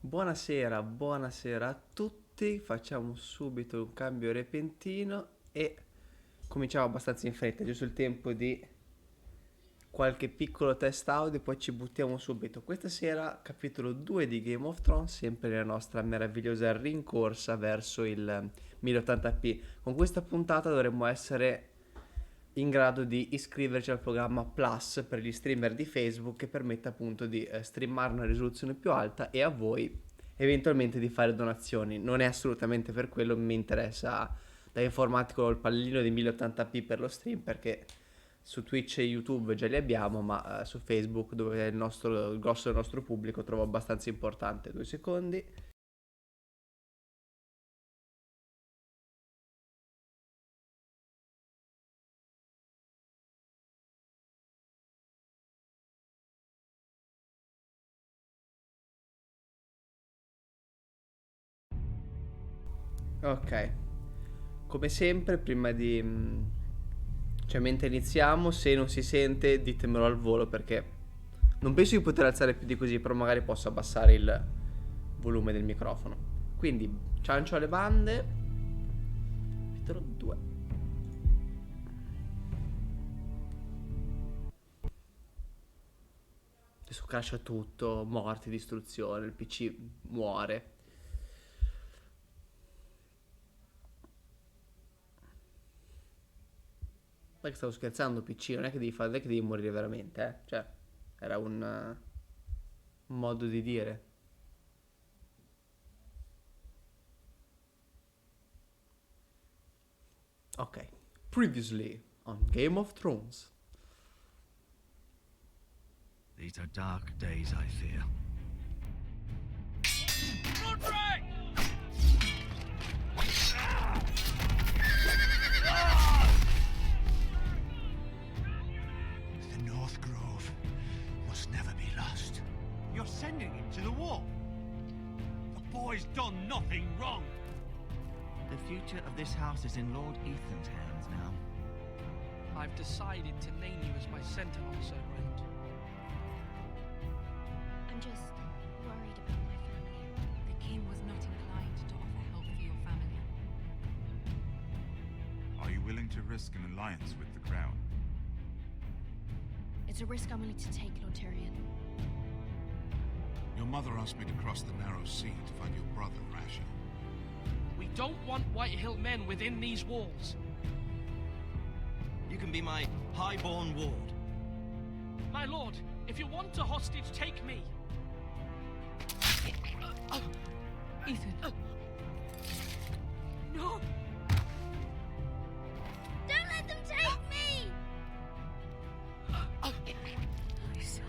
Buonasera, buonasera a tutti. Facciamo subito un cambio repentino e cominciamo abbastanza in fretta, giusto il tempo di qualche piccolo test audio, poi ci buttiamo subito. Questa sera capitolo 2 di Game of Thrones, sempre nella nostra meravigliosa rincorsa verso il 1080p. Con questa puntata dovremmo essere in grado di iscriverci al programma Plus per gli streamer di Facebook, che permette appunto di streamare una risoluzione più alta e a voi eventualmente di fare donazioni. Non è assolutamente per quello, mi interessa da informatico il pallino di 1080p per lo stream, perché su Twitch e YouTube già li abbiamo, ma su Facebook, dove è il grosso del nostro pubblico, trovo abbastanza importante. 2 secondi. Ok, come sempre, cioè, mentre iniziamo, se non si sente, ditemelo al volo, perché non penso di poter alzare più di così, però magari posso abbassare il volume del microfono. Quindi, ciancio alle bande. Capitolo 2. Adesso crasha tutto, morti, distruzione, il PC muore. Ma che stavo scherzando, PC, non è che devi fare, non è che devi morire veramente, eh. Cioè, era un modo di dire. Ok. Previously on Game of Thrones. These are dark days, I fear. The North Grove must never be lost. You're sending him to the wall. The boy's done nothing wrong. The future of this house is in Lord Ethan's hands now. I've decided to name you as my sentinel, Sir Grant. I'm just worried about my family. The king was not inclined to offer help for your family. Are you willing to risk an alliance with the Crown? It's a risk I'm willing to take, Lord Tyrion. Your mother asked me to cross the narrow sea to find your brother, Rasha. We don't want Whitehill men within these walls. You can be my highborn ward. My lord, if you want a hostage, take me. Ethan. No! Don't let them take me! My son.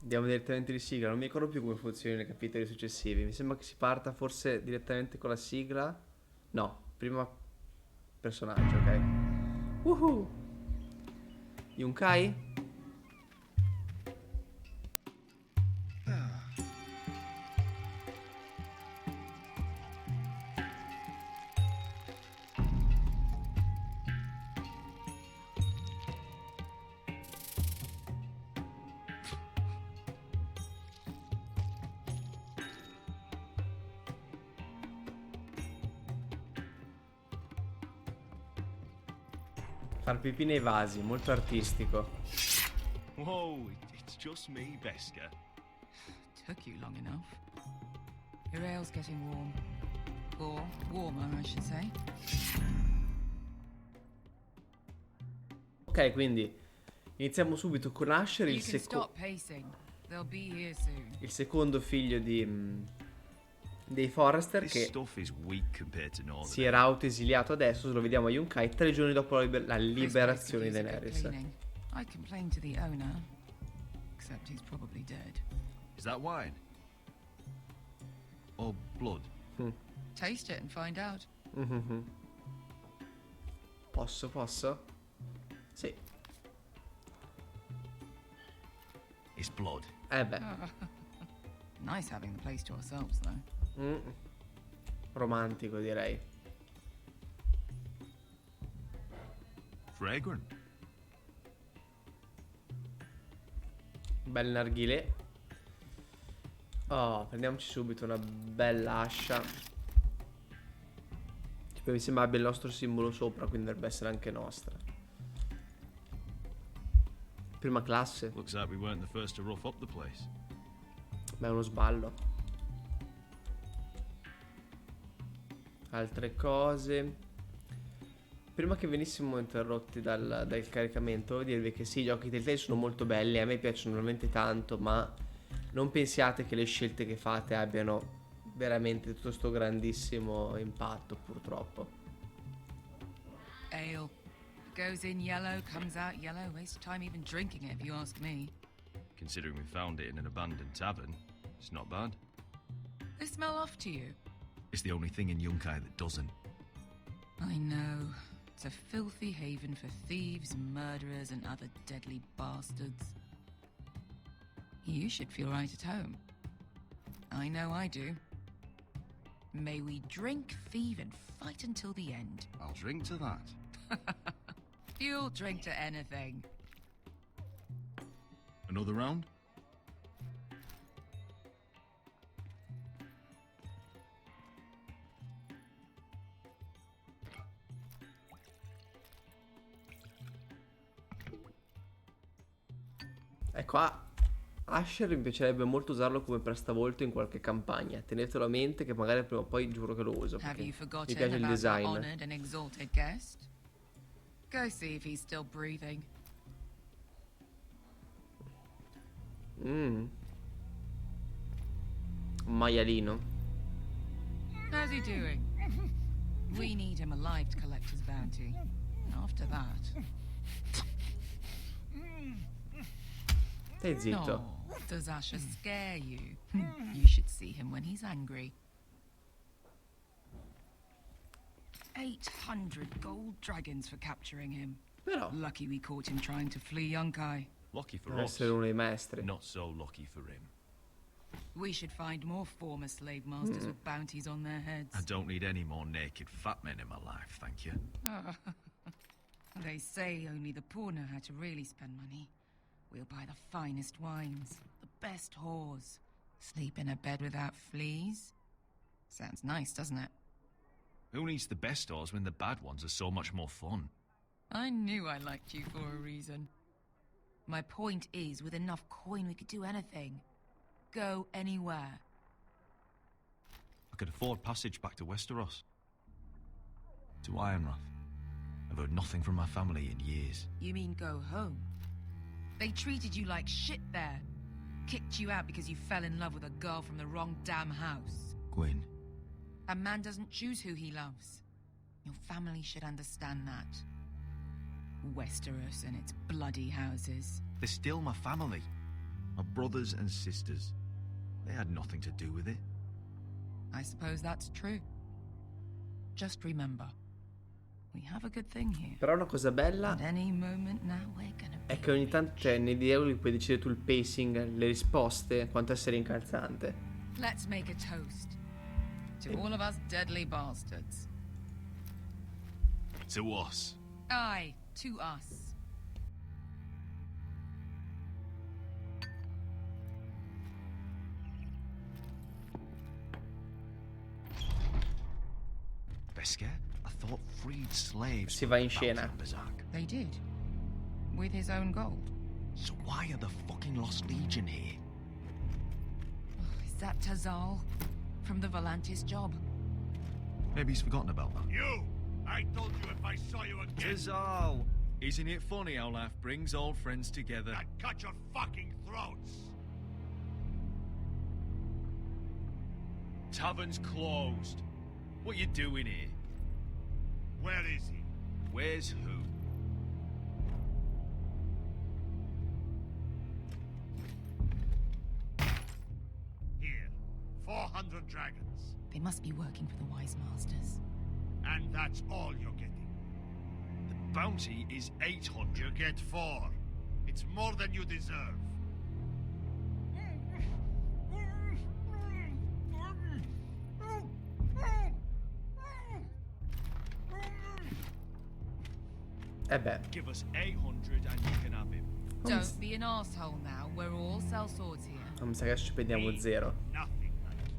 Andiamo direttamente di sigla. Non mi ricordo più come funzionano i capitoli successivi. Mi sembra che si parta forse direttamente con la sigla. No, prima personaggio, ok. Woohoo! Yunkai? Far pipì nei vasi, molto artistico. Whoa, it's just me, Beska. Took you long enough. Your ale's getting warm. Or warmer, I should say. Ok, quindi iniziamo subito con Asher, You can stop pacing. They'll be here soon. il secondo figlio dei Forrester, This che stuff is weak compared to Northern. si era autoesiliato adesso. Lo vediamo a Yunkai 3 giorni dopo la This liberazione di place could use a good Daenerys. cleaning. I'd complain to the owner. Except he's probably dead. Is that wine? Or blood? Taste it and find out. Mhm. Posso? Sì. It's blood. Beh. Nice having the place to ourselves, though. Romantico, direi. Fragrant. Bel narghilè. Oh, prendiamoci subito una bella ascia. Tipo, mi sembra abbia il nostro simbolo sopra, quindi dovrebbe essere anche nostra. Prima classe. Looks like we weren't the first to rough up the place. Beh, è uno sballo. Altre cose. Prima che venissimo interrotti dal caricamento, voglio dirvi che sì, i giochi Telltale sono molto belli, a me piacciono veramente tanto, ma non pensiate che le scelte che fate abbiano veramente tutto sto grandissimo impatto, purtroppo. Ale. Goes in yellow, comes out yellow. Waste time even drinking it, if you ask me. Considering we found it in an abandoned tavern, it's not bad. They smell off to you. It's the only thing in Yunkai that doesn't. I know. It's a filthy haven for thieves, murderers, and other deadly bastards. You should feel right at home. I know I do. May we drink, thieve, and fight until the end. I'll drink to that. You'll drink to anything. Another round? Ecco, Asher mi piacerebbe molto usarlo come prestavolto in qualche campagna. Tenetelo a mente che magari prima o poi giuro che lo uso. Have you Mi forgotten piace il about our design. honored and exalted guest? Go see if he's still breathing. Un maialino. How's he doing? We need him alive to collect his bounty. After that... Stai zitto. Oh, does Asher scare you? You should see him when he's angry. 800 gold dragons for capturing him. Però Lucky we caught him trying to flee Yunkai. Lucky for deve us. essere uno dei maestri. Not so lucky for him. We should find more former slave masters with bounties on their heads. I don't need any more naked fat men in my life, thank you. They say only the poor know how to really spend money. We'll buy the finest wines, the best whores, sleep in a bed without fleas. Sounds nice, doesn't it? Who needs the best stores when the bad ones are so much more fun? I knew I liked you for a reason. My point is, with enough coin, we could do anything. Go anywhere. I could afford passage back to Westeros. To Ironrath. I've heard nothing from my family in years. You mean go home? They treated you like shit there. Kicked you out because you fell in love with a girl from the wrong damn house. Gwyn, A man doesn't choose who he loves. Your family should understand that. Westeros and its bloody houses. they're still my family. My brothers and sisters. They had nothing to do with it. I suppose that's true. Just remember, we have a good thing here. Però una cosa bella At any moment now we're gonna è che ogni tanto, cioè, nei dialoghi puoi decidere tu il pacing, le risposte, quanto essere incalzante. Let's make a toast. To all of us deadly bastards. To us. Aye, to us. Beskar? I thought freed slaves. Si va in were bounty scena. on Berserk. They did. With his own gold. So why are the fucking Lost Legion here? Is that Tazal? From the Volantis job? Maybe he's forgotten about that. You! I told you if I saw you again, Tizal! Isn't it funny how life brings old friends together? I'd cut your fucking throats! Tavern's closed. What you doing here? Where is he? Where's who? Here. 400 dragons. They must be working for the Wise Masters. And that's all you're getting. The bounty is 800. You get 4. It's more than you deserve. Eh beh, Give us 800 and you can have him. Don't be an asshole now. We're all sellswords here. Non mi sa che ci spendiamo zero. Nothing like you.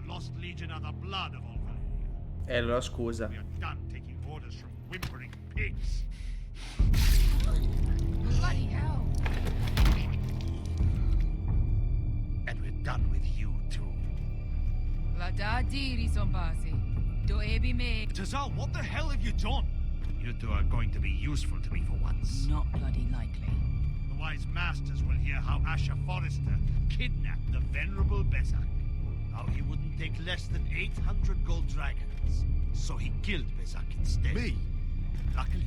The Lost Legion are the blood of all Valyria. Allora scusa. We are done taking orders from whimpering pigs. Bloody hell. And we're done with you too. Vada diri zombasi. Do ebi me. Tazal, what the hell have you done? You two are going to be useful to me for once. Not bloody likely. The wise masters will hear how Asher Forrester kidnapped the venerable Bezzak. How he wouldn't take less than 800 gold dragons. So he killed Bezzak instead. Me? Luckily,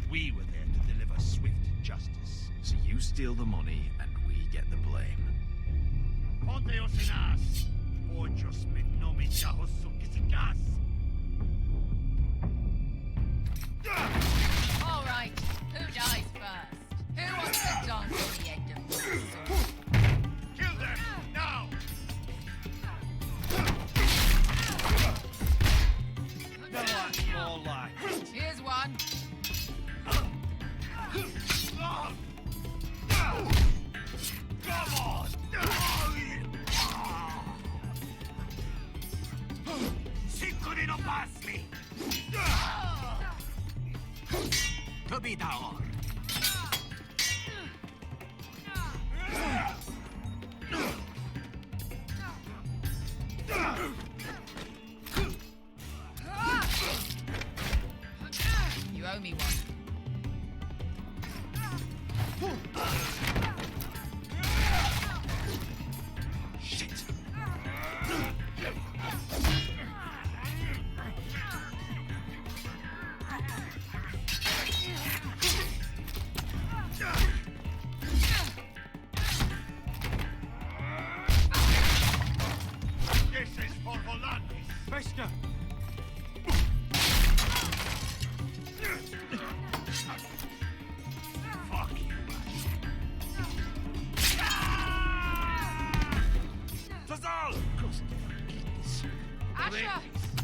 we were there to deliver swift justice. So you steal the money and we get the blame. Ponteos in us! Ojos me nomi jahosukisikas! All right. Who dies first? Who wants to dance at the end of the sword? Kill them! Now! More life. Here's one. Come on! Si couldn't pass me! To be down. You owe me one. Shit! This is for Volantis. Bester! Fuck you, Tazal! Asher!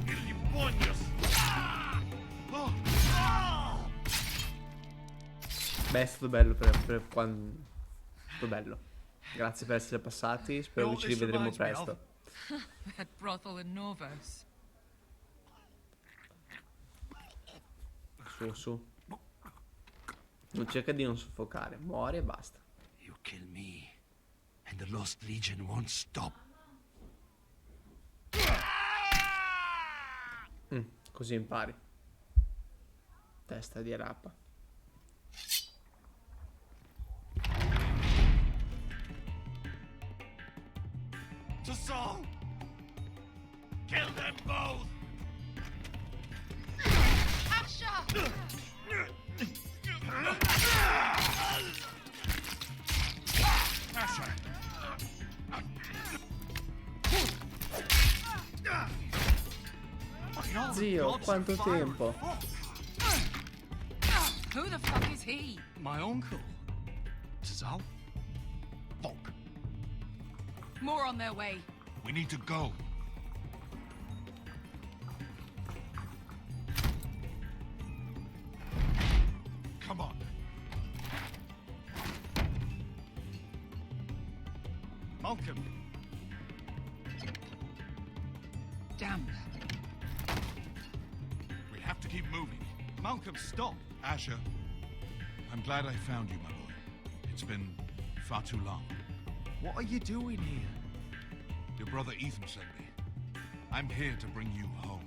Il demonios! Oh! Beh, è stato bello per quando... È stato bello. Grazie per essere passati, spero che ci rivedremo presto. That brothel in Norvos. Su, su. Non cerca di non soffocare, muori e basta. You kill me, and the Lost Legion won't stop. Così impari. Testa di rapa. Tazal! Kill them both! Asher! Asher! Zio, quanto tempo? Who the fuck is he? My uncle. Tazal? Fuck. More on their way. We need to go. Come on. Malcolm! Damn. We have to keep moving. Malcolm, stop! Asher, I'm glad I found you, my boy. It's been far too long. What are you doing here? Your brother Ethan sent me. I'm here to bring you home.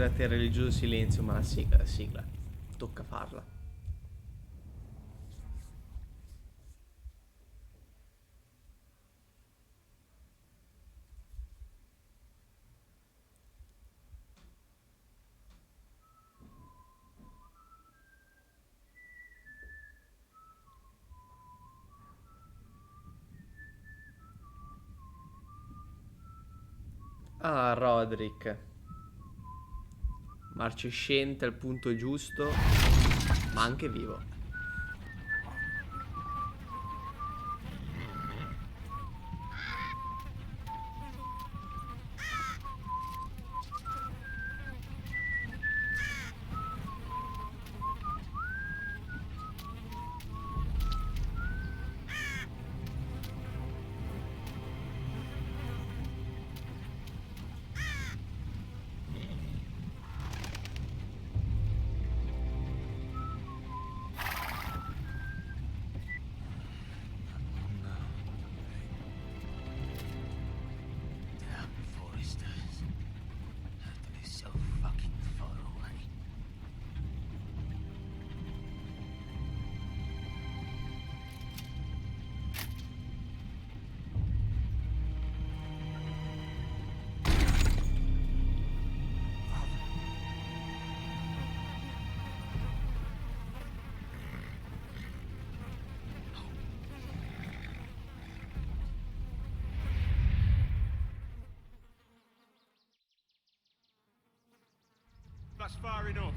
Scusate il religioso silenzio, ma la sigla. Tocca farla. Ah, Roderick. Marcescente al punto giusto, ma anche vivo. Damn Foresters. They're so fucking far away. That's far enough.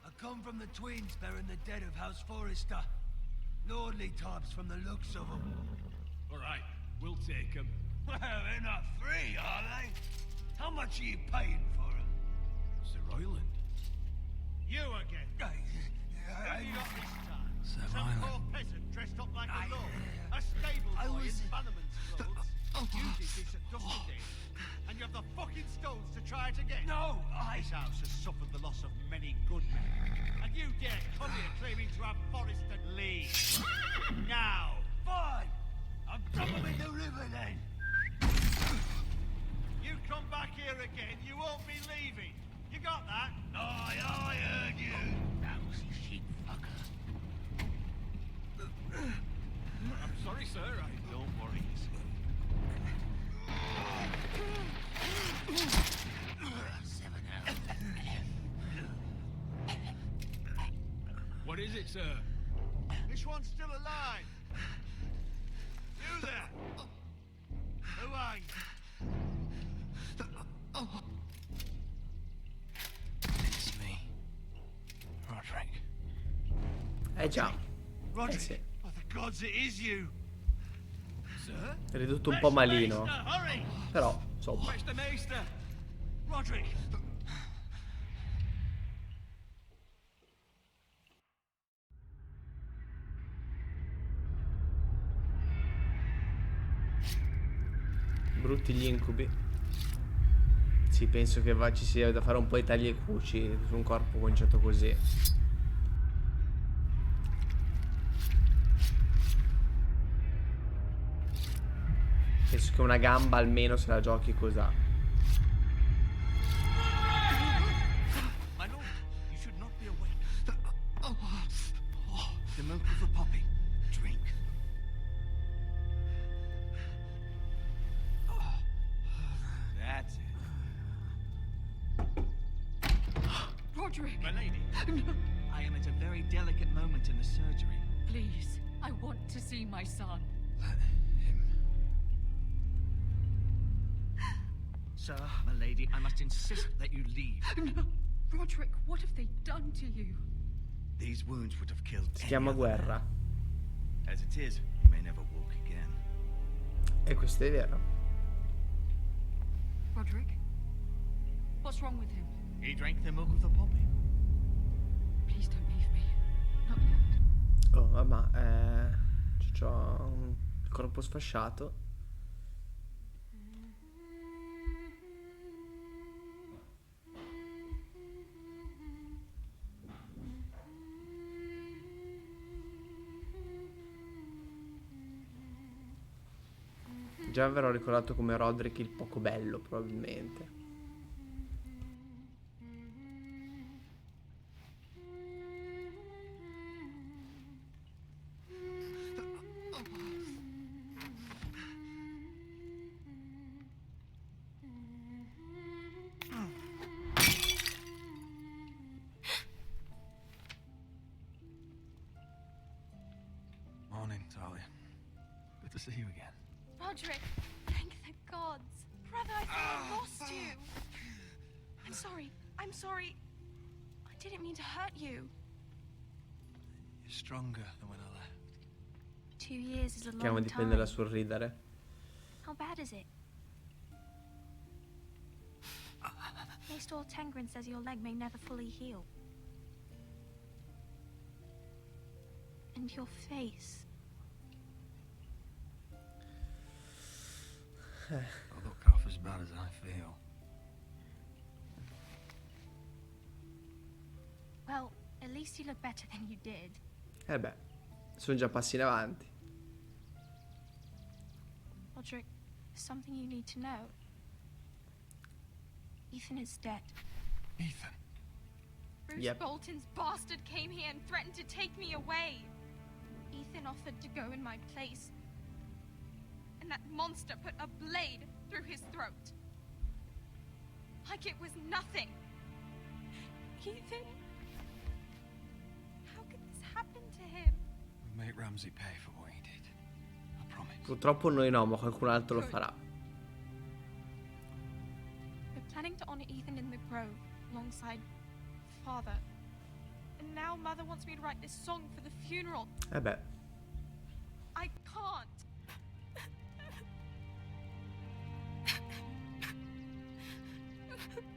I come from the twins bearing the dead of House Forrester. Lordly types from the looks of them. All right, we'll take them. Well, they're not free, are they? How much are you paying for them? Sir Royland. You again. What have you got this time? Sir Some Royland. poor peasant dressed up like a lord. A stable I boy in was- Bannerman's clothes. You did this at Duskendale. And you have the fucking stones to try it again. No, This house has suffered the loss of many good men. And you dare come here claiming to have Forrester leave. Now. Fine! I'll drop them in the river then! You come back here again, you won't be leaving. You got that? I heard you! Lousy sheep fucker. I'm sorry, sir. Don't worry. Seven out. What is it, sir? This one's still alive. You there? Who are you? It's me. Roderick. Già. Roderick. Sì. Oh, the gods, it is you. Sir? Ridotto un po' malino. Maester, hurry! Però, insomma. Fetch the Maester. Roderick. Brutti gli incubi. Sì, penso che ci sia da fare un po' di tagli e cuci su un corpo conciato così. Penso che una gamba almeno se la giochi così. My lord, you should not be awake. The milk of the poppy. Drink. That's it. Roderick, My lady. I am at a very delicate moment in the surgery. Please, I want to see my son. Sir, my lady, I must insist that you leave. No. Roderick, what have they done to you? These wounds would have killed Si any chiama other guerra. man. As it is, you may never walk again. E questo è vero. Roderick? What's wrong with him? He drank the milk of the poppy. Please don't leave me. Not yet. Oh, vabbè, c'ho un corpo sfasciato. Già verrò ricordato come Roderick il poco bello, probabilmente. morning, Talia. Good to see you again. Roderick, thank the gods. Brother, I thought I lost you. I'm sorry. I'm sorry. I didn't mean to hurt you. You're stronger than when I left. 2 years is a Cerchiamo long di prenderla time. sul ridere. How bad is it? Maester Tengrin says your leg may never fully heal. And your face. Don't look half as bad as I feel. Well, at least you look better than you did. Beh, sono già passi in avanti. Roderick, there's something you need to know. Ethan is dead. Ethan. Bruce Yep. Bolton's bastard came here and threatened to take me away. Ethan offered to go in my place. And that monster put a blade through his throat. Like it was nothing. Ethan? How could this happen to him? We'll make Ramsey pay for what he did. I promise. Purtroppo noi no, ma qualcun altro lo farà. We're planning to honor Ethan in the grove alongside Father. And now Mother wants me to write this song for the funeral. Beh, I can't.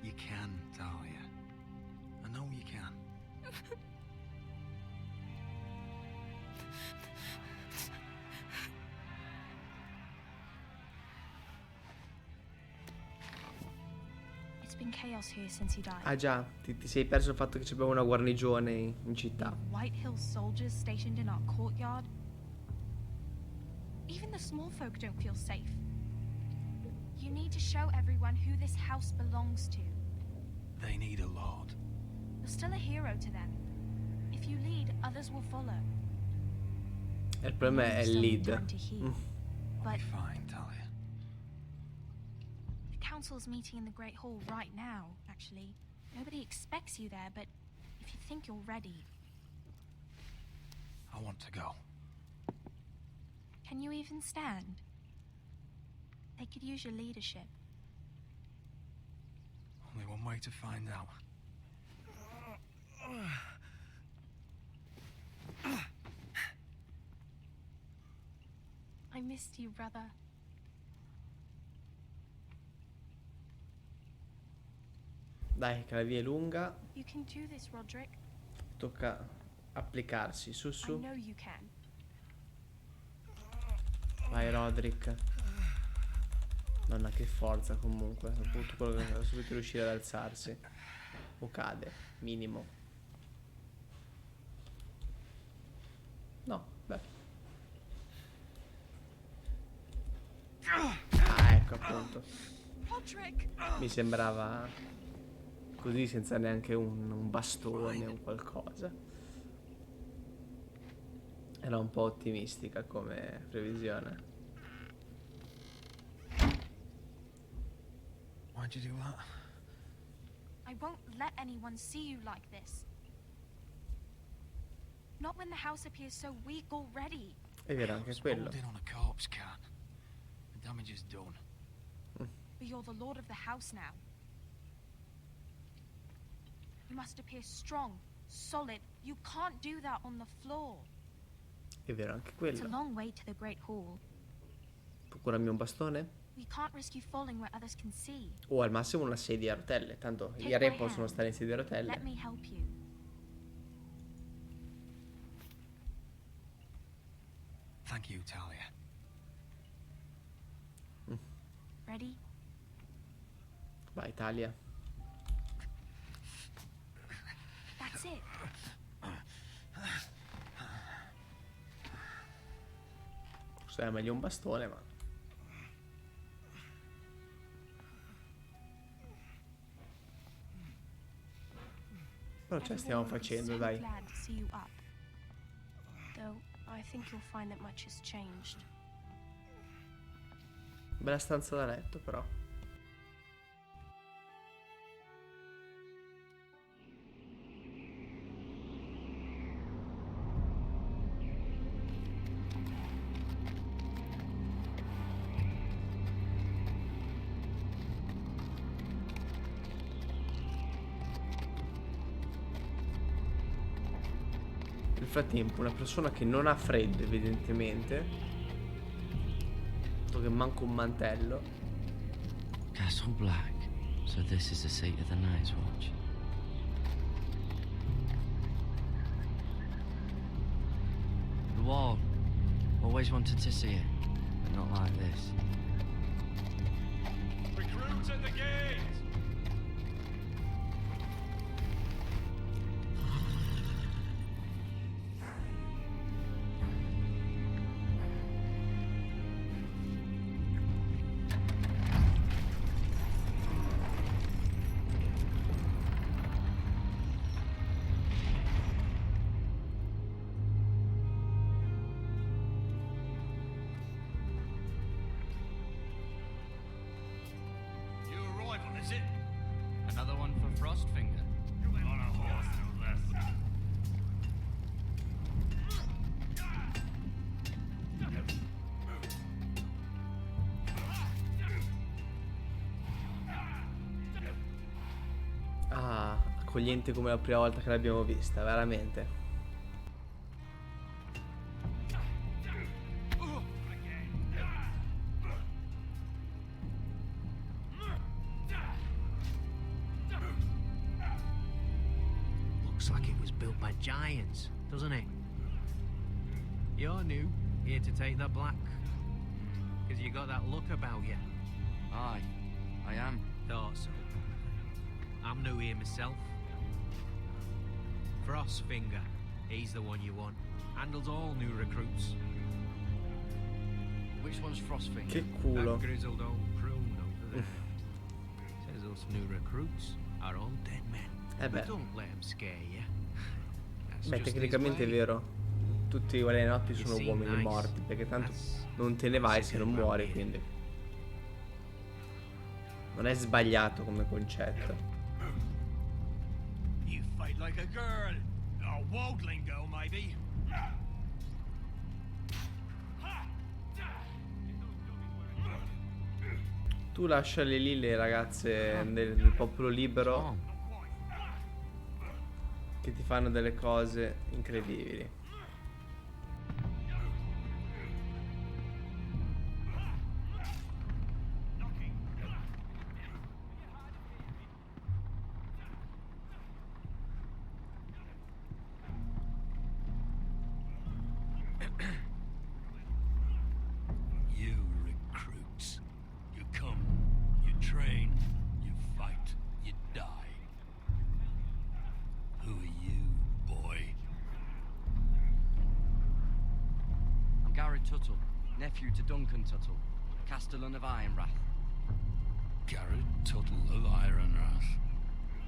You can, Talia. I know you can. It's been chaos here since he died. ah già, ti sei perso il fatto che c'abbiamo una guarnigione in città. White Hill soldiers stationed in our courtyard. Even the small folk don't feel safe. You need to show everyone who this house belongs to. They need a lord. You're still a hero to them. If you lead, others will follow. E il problema è il lead. Time to heal. We'll But be fine, Talia. the council's meeting in the Great Hall right now, actually. Nobody expects you there, but if you think you're ready, I want to go. can you even stand? They could use your leadership. Only one way to find out. I missed you, brother. Dai, che la via è lunga. You can do this, Roderick. Tocca applicarsi. Su I su. know you can. Vai Roderick. Madonna che forza comunque. Ha potuto subito riuscire ad alzarsi. O cade, minimo. No, beh. Ah, ecco appunto. Roderick! Mi sembrava così senza neanche un bastone o qualcosa. Era un po' ottimistica come previsione. Why'd you do that? I won't let anyone see you like this. Not when the house appears so weak already. È vero anche quello. Rolled in on a corpse can. The damage is done. But you're the lord of the house now. You must appear strong, solid. You can't do that on the floor. È vero anche It's a quello. long way to the Great Hall. Può curarmi un bastone? We can't risk you falling where others can see. O al massimo una sedia a rotelle. Tanto Take i re my possono hand. stare in sedia a Let rotelle. me help you. Thank you, Talia. Ready? Vai Italia. That's it. Forse è meglio un bastone, ma... Però ce la stiamo facendo, So dai. glad to see you up. Though I think you'll find that much has changed. Bella stanza da letto, però. Nel frattempo una persona che non ha freddo evidentemente, che manca un mantello. Castle Black. So this is the seat of the Night's Watch. The wall. Always wanted to see it, but not like this. Recruits at the gate! Is it? Another one for Frostfinger. On a horse, no less. Ah, accogliente come la prima volta che l'abbiamo vista, veramente. Looks like it was built by giants, doesn't it? You're new, here to take the black. Because you got that look about you. Aye, I am. Thought so. I'm new here myself. Frostfinger, he's the one you want. Handles all new recruits. Which one's Frostfinger? Che culo. That grizzled old prune over there. Says us new recruits are all dead men. But don't let him scare you. That's Beh, just his tecnicamente è way. vero. Tutti i Guardianotti sono uomini morti, perché tanto non te ne vai se non muori, quindi non è sbagliato come concetto. You fight like a girl. A wildling girl, maybe. Tu lasciali lì le ragazze del popolo libero che ti fanno delle cose incredibili. You recruits. You come, you train, you fight, you die. Who are you, boy? I'm Garrett Tuttle, nephew to Duncan Tuttle, Castellan of Ironrath. Garrett Tuttle of Ironrath.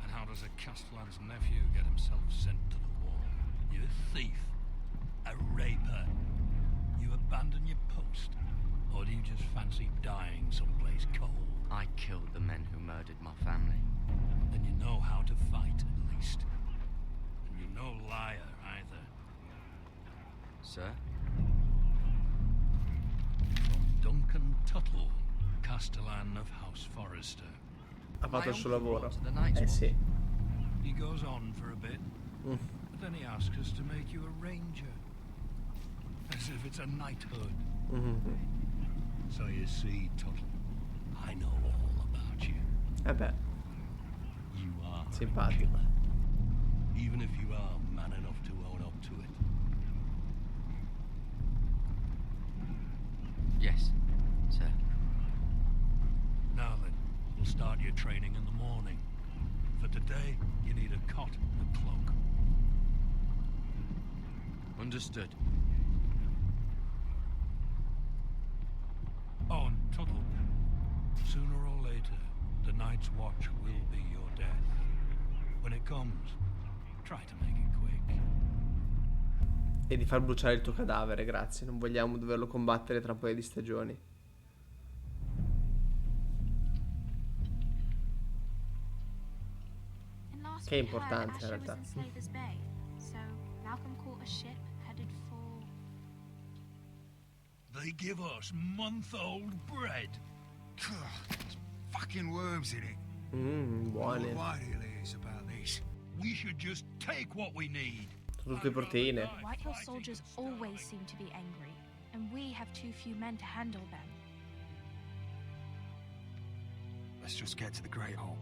And how does a Castellan's nephew get himself sent to the wall? You're a thief. A raper. You abandon your post. Or do you just fancy dying someplace cold? I killed the men who murdered my family. Then you know how to fight, at least. And you're no liar, either. Sir? From Duncan Tuttle, Castellan of House Forrester. Ha fatto il suo lavoro. To the Night's Eh sì. He goes on for a bit, but then he asks us to make you a ranger. As if it's a knighthood. So you see, Tuttle, I know all about you. Eh beh, You are a simpatico. killer. Even if you are man enough to own up to it. Yes, sir. Now then, we'll start your training in the morning. For today, you need a cot and a cloak. Understood. Oh, and Tuttle, sooner or later, the Night's Watch will be your death. When it comes, try to make it quick. E di far bruciare il tuo cadavere, grazie. Non vogliamo doverlo combattere tra un paio di stagioni. And last Che è we heard, importante in Asher was realtà. in Slaver's Bay, so Malcolm caught a ship headed for... They give us month-old bread. There's fucking worms in it. Buoni. What it is about this? We should just take what we need. Tutte proteine. Whitehill soldiers always seem to be angry, and we have too few men to handle them. Let's just get to the Great Hall.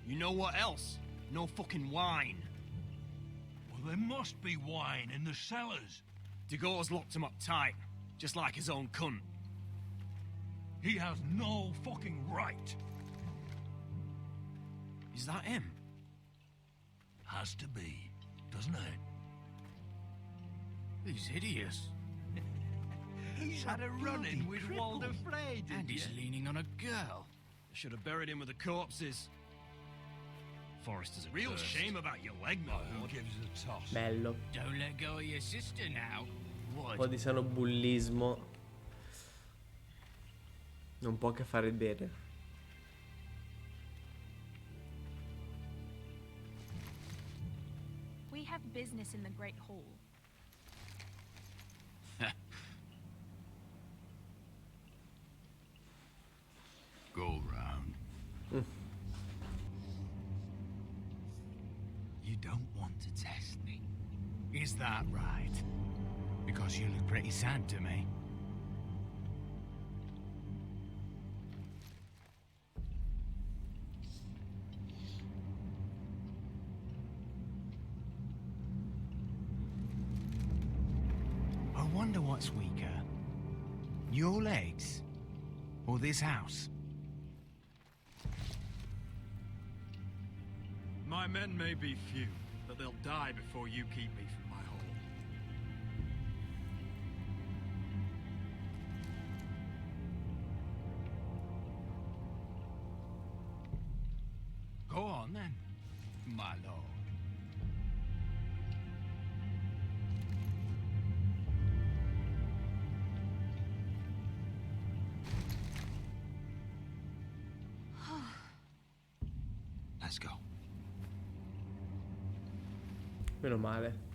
You know what else? No fucking wine. Well, there must be wine in the cellars. Dagor's locked him up tight, just like his own cunt. He has no fucking right. Is that him? Has to be, doesn't it? He's hideous. He's had a run-in with Walder Frey, And he's leaning on a girl. They should have buried him with the corpses. Forrester's a real First. shame about your leg, my Who lord. gives a toss? Bello. Don't let go of your sister now. Un po' di sano bullismo. Non può che fare bene. We have business in the Great Hall. Go round. You don't want to test me. Is that right? Because you look pretty sad to me. I wonder what's weaker. Your legs? Or this house? My men may be few, but they'll die before you keep me from my home. Go on then, my lord. Let's go. Meno male.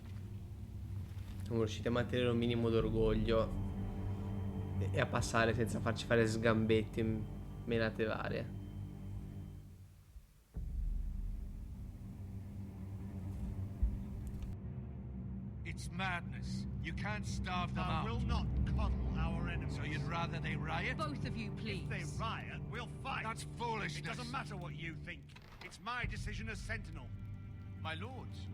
Siamo riusciti a mantenere un minimo d'orgoglio e a passare senza farci fare sgambetti in menate varie. It's madness. You can't starve them out. will not coddle our enemies. So you'd rather they riot? Both of you, please. If they riot, we'll fight. That's foolishness. It doesn't matter what you think. It's my decision as Sentinel. My lords.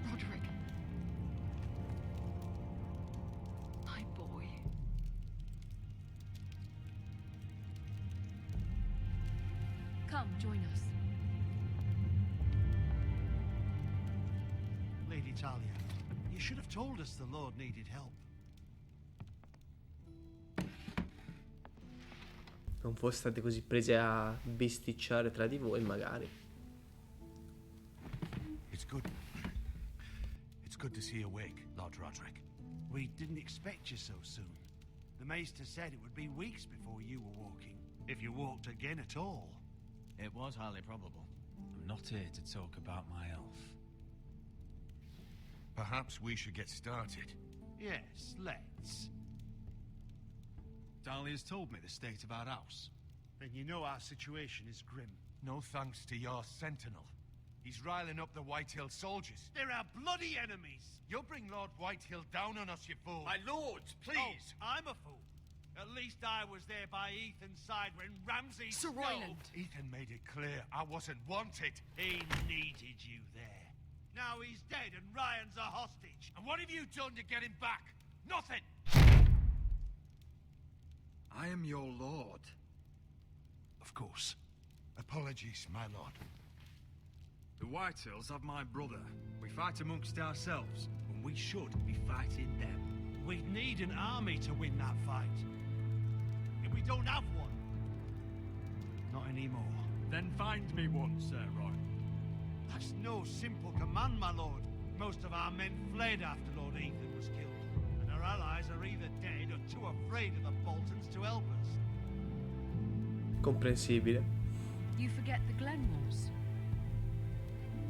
Roderick. My boy. Come, join us. Lady Talia, you should have told us the Lord needed help. Non foste state così prese a bisticciare tra di voi, magari. It's good. It's good to see you awake, Lord Roderick. We didn't expect you so soon. The Maester said it would be weeks before you were walking, if you walked again at all. It was highly probable. I'm not here to talk about my elf. Perhaps we should get started. Yes, let's. Dahlia's told me the state of our house. Then you know our situation is grim. No thanks to your sentinel. He's riling up the Whitehill soldiers. They're our bloody enemies! You'll bring Lord Whitehill down on us, you fool. My lords, please! Oh, I'm a fool. At least I was there by Ethan's side when Ramsay... Sir Royland! Ethan made it clear I wasn't wanted. He needed you there. Now he's dead and Ryan's a hostage. And what have you done to get him back? Nothing! I am your lord. Of course. Apologies, my lord. The Whitehills have my brother. We fight amongst ourselves, when we should be fighting them. We'd need an army to win that fight. And we don't have one. Not anymore. Then find me one, Sir Roy. That's no simple command, my lord. Most of our men fled after Lord Ethan was killed. And our allies are either dead or too afraid of the Boltons to help us. Comprensibile. You forget the Glenmores.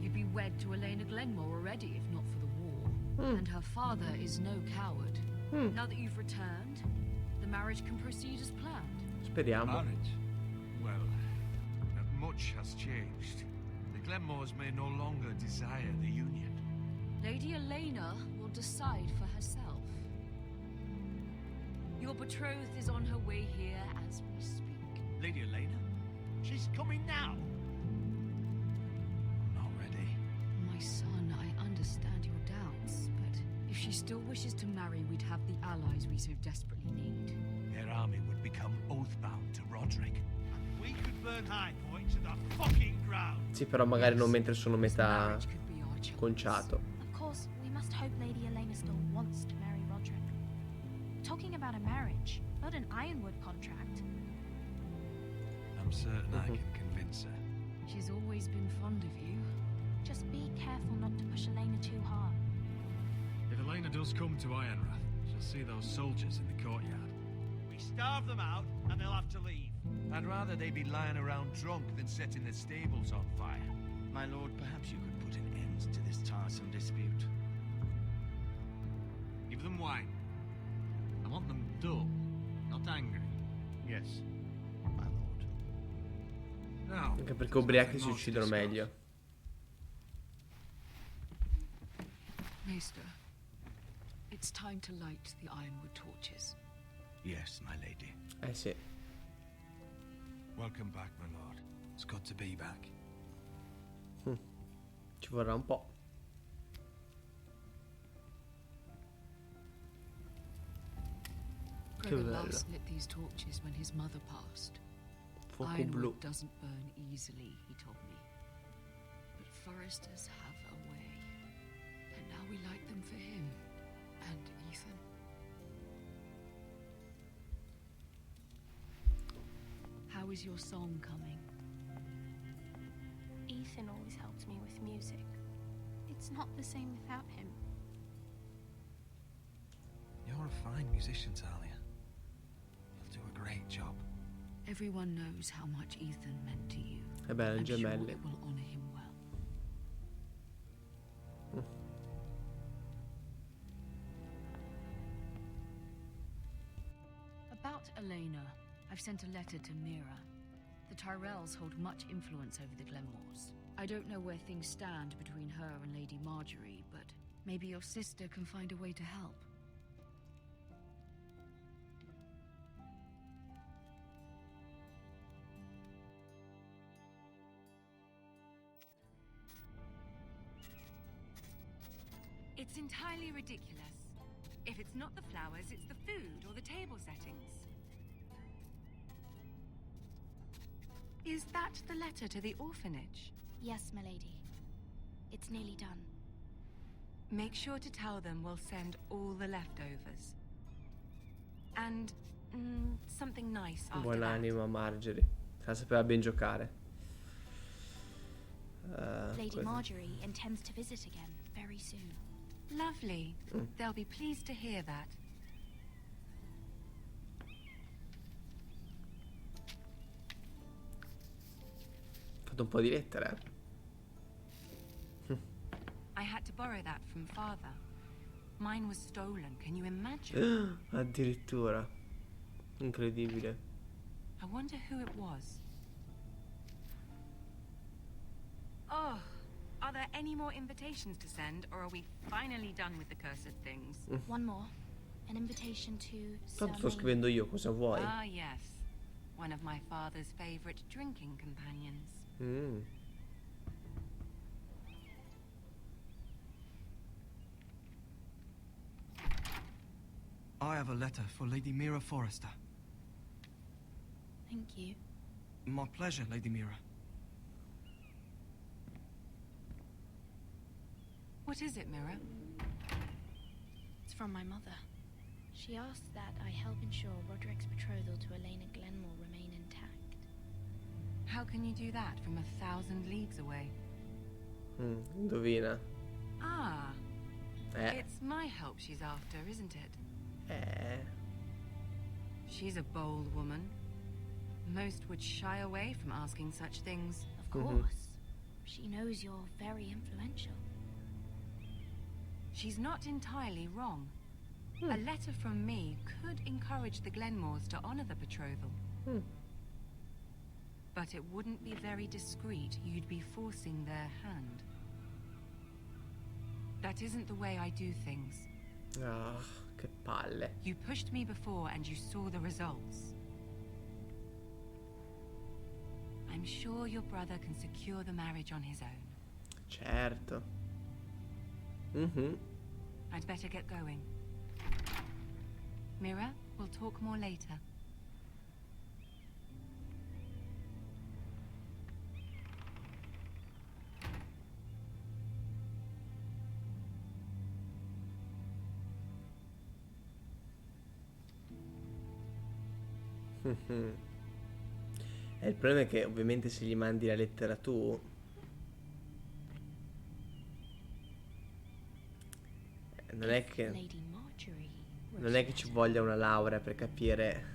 You'd be wed to Elena Glenmore already if not for the war. And her father is no coward. Now that you've returned, the marriage can proceed as planned. Speriamo. Marriage? Well, much has changed. The Glenmores may no longer desire the union. Lady Elena will decide for herself. Your betrothed is on her way here as we speak. Lady Elena? She's coming now. I'm not ready. My son, I understand your doubts, but if she still wishes to marry, we'd have the allies we so desperately need. Their army would become oathbound to Roderick. And we could burn High Point to the fucking ground. Sì, però magari non mentre sono metà conciato. Of course, we must hope Lady Elena still wants to marry Roderick. Talking about a marriage, not an Ironwood contract. I'm certain I can convince her. She's always been fond of you. Just be careful not to push Elena too hard. If Elena does come to Ironrath, she'll see those soldiers in the courtyard. We starve them out, and they'll have to leave. I'd rather they be lying around drunk than setting the stables on fire. My lord, perhaps you could put an end to this tiresome dispute. Give them wine. I want them dull, not angry. Yes, my lord. Now, Anche perché ubriachi si uccidono meglio. Maester, it's time to light the Ironwood torches. Yes, my lady. Sì. Welcome back, my lord. It's good to be back. Ci vorrà un po'. Gregor last lit these torches when his mother passed. Fuoco blu. Ironwood doesn't burn easily, he told me. But foresters have a way. And now we light them for him and Ethan. How is your song coming? Ethan always helps me with music. It's not the same without him. You're a fine musician, Talia. You'll do a great job. Everyone knows how much Ethan meant to you. Beh, I'm sure gemelli. it will honor him well. About Elena, I've sent a letter to Mira. The Tyrells hold much influence over the Glenmores. I don't know where things stand between her and Lady Marjorie, but maybe your sister can find a way to help. It's entirely ridiculous. If it's not the flowers, it's the food or the table settings. Is that the letter to the orphanage? Yes, milady. It's nearly done. Make sure to tell them we'll send all the leftovers. And something nice after Buonanima Marjorie. La sapeva ben giocare. Lady Marjorie intends to visit again very soon. Lovely. They'll be pleased to hear that. Fatto un po' di lettere. I had to borrow that from father. Mine was stolen, can you imagine? Addirittura. Incredibile. I wonder who it was. Oh, are there any more invitations to send, or are we finally done with the cursed things? One more. An invitation to Tanto sto scrivendo io, cosa vuoi? Ah, yes. One of my father's favorite drinking companions. I have a letter for Lady Mira Forrester. Thank you. My pleasure, Lady Mira. What is it, Mira? It's from my mother. She asked that I help ensure Roderick's betrothal to Elena Glenmore remain intact. How can you do that from 1,000 leagues away? Indovina. Ah. It's my help she's after, isn't it? She's a bold woman. Most would shy away from asking such things. Of course. She knows you're very influential. She's not entirely wrong. A letter from me could encourage the Glenmores to honor the betrothal. But it wouldn't be very discreet. You'd be forcing their hand. That isn't the way I do things. Ah, che palle. You pushed me before and you saw the results. I'm sure your brother can secure the marriage on his own. Certo. I'd better get going. Mira, we'll talk more later. E il problema è che ovviamente se gli mandi la lettera tu, non è che ci voglia una laurea per capire.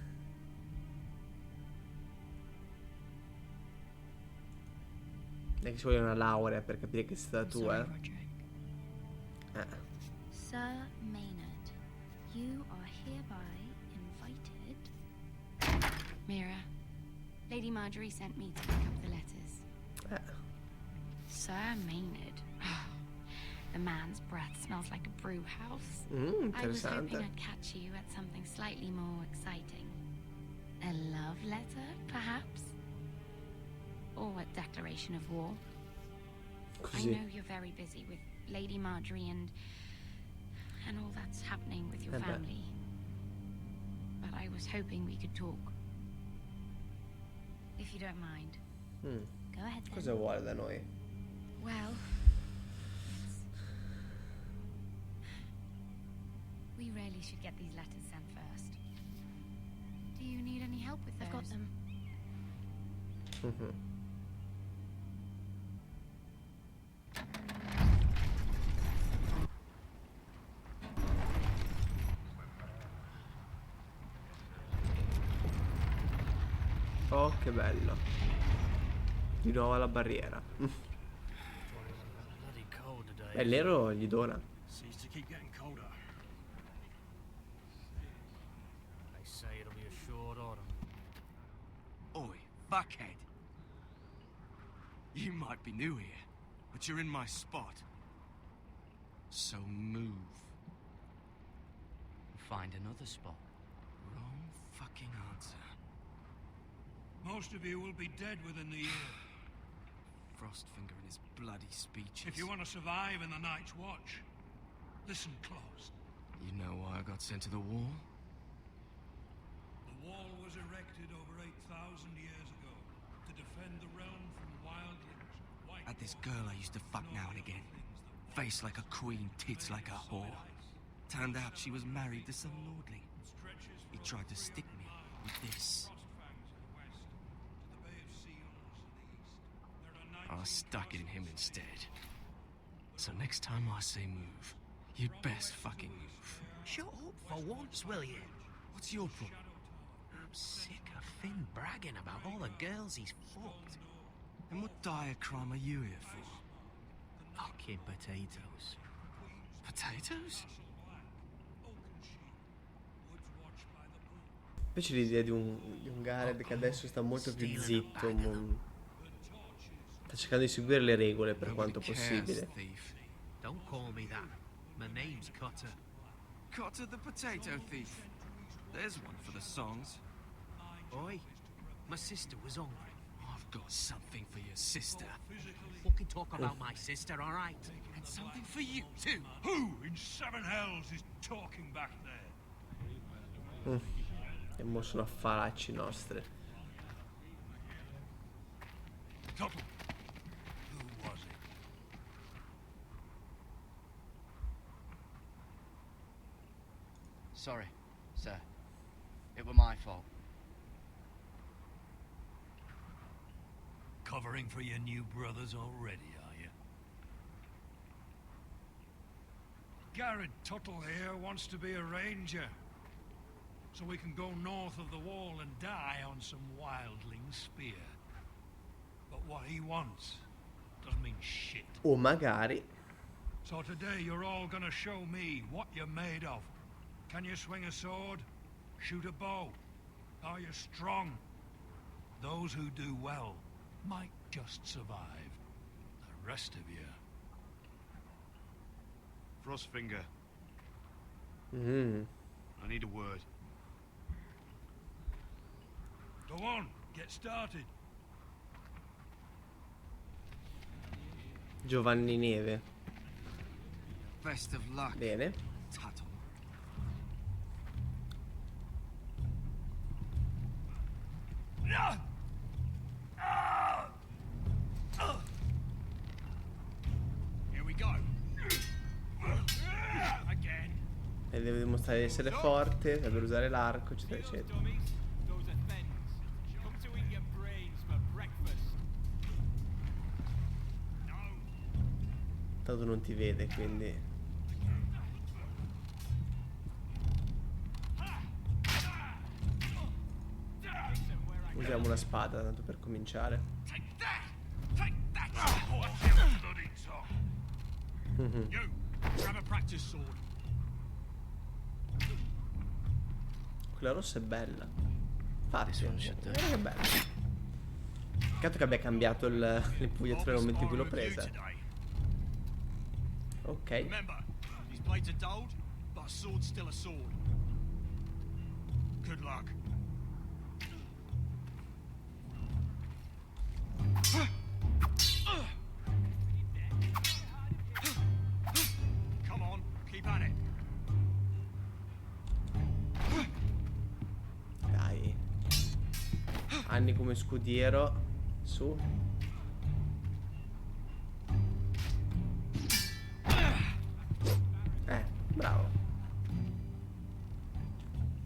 Non è che ci voglia una laurea per capire che sei stata tu, Sir Maynard, you are hereby invited. Mira, Lady Marjorie sent me to pick up the letters. Sir Maynard. The man's breath smells like a brew house. I was hoping I'd catch you at something slightly more exciting. A love letter, perhaps? Or a declaration of war. I know you're very busy with Lady Marjorie and all that's happening with your family. But I was hoping we could talk. If you don't mind. Go ahead then. Cosa vuole da noi? Well, we really should get these letters sent first. Do you need any help with those? I've got them. Oh, che bello. Di nuovo alla barriera. E il nero gli dona. Seems to keep getting colder. They say it'll be a short autumn. Oi, fuckhead. You might be new here, but you're in my spot. So move. Find another spot. Wrong fucking answer. Most of you will be dead within the year. Frostfinger and his bloody speeches. If you want to survive in the Night's Watch, listen close. You know why I got sent to the wall? The wall was erected over 8,000 years ago to defend the realm from wildlings. Had this girl I used to fuck now and again. Face like a queen, tits like a whore. Turned out she was married to some lordling. He tried to stick me with this. I stuck it in him instead. So next time I say move, you'd best fucking move. Shut up for once, will you? What's your problem? I'm sick of Finn bragging about all the girls he's fucked. And what dire crime are you here for? Fucking potatoes. Potatoes? Invece l'idea di un Gareth che adesso sta molto più zitto. Sta cercando di seguire le regole per quanto possibile. Don't call me that. My name's Cutter. Cutter the potato thief. There's one for the songs. Oi, my sister was hungry. I've got something for your sister. Fucking talk about my sister, alright? And something for you too. Who in seven hells is talking back there? E mo sono affaracci nostri. Tuttle. Who was it? Sorry, sir. It were my fault. Covering for your new brothers already, are you? Garrett Tuttle here wants to be a ranger. So we can go north of the wall and die on some wildling spear. But what he wants doesn't mean shit. O magari So today you're all gonna show me what you're made of. Can you swing a sword? Shoot a bow? Are you strong? Those who do well might just survive. The rest of you... Frostfinger, Mm. I need a word. Go on, get started. Giovanni Neve. Best of luck. Bene. Tuttle. Here we go. Again. E deve dimostrare di essere forte, saper usare l'arco, eccetera, eccetera. Those are things. Come to eat your brains for breakfast. Tanto non ti vede, quindi... Usiamo una spada, tanto per cominciare. Mhm. You, grab a practice sword. Quella rossa è bella. Infatti, guarda che bella. Peccato che abbia cambiato l'impugnatura nel momento in cui l'ho presa. Ok. Remember, these blades are dulled, but a sword's still a sword. Good luck. Come on, keep at it. Dai. Anni come scudiero. Su. Bravo.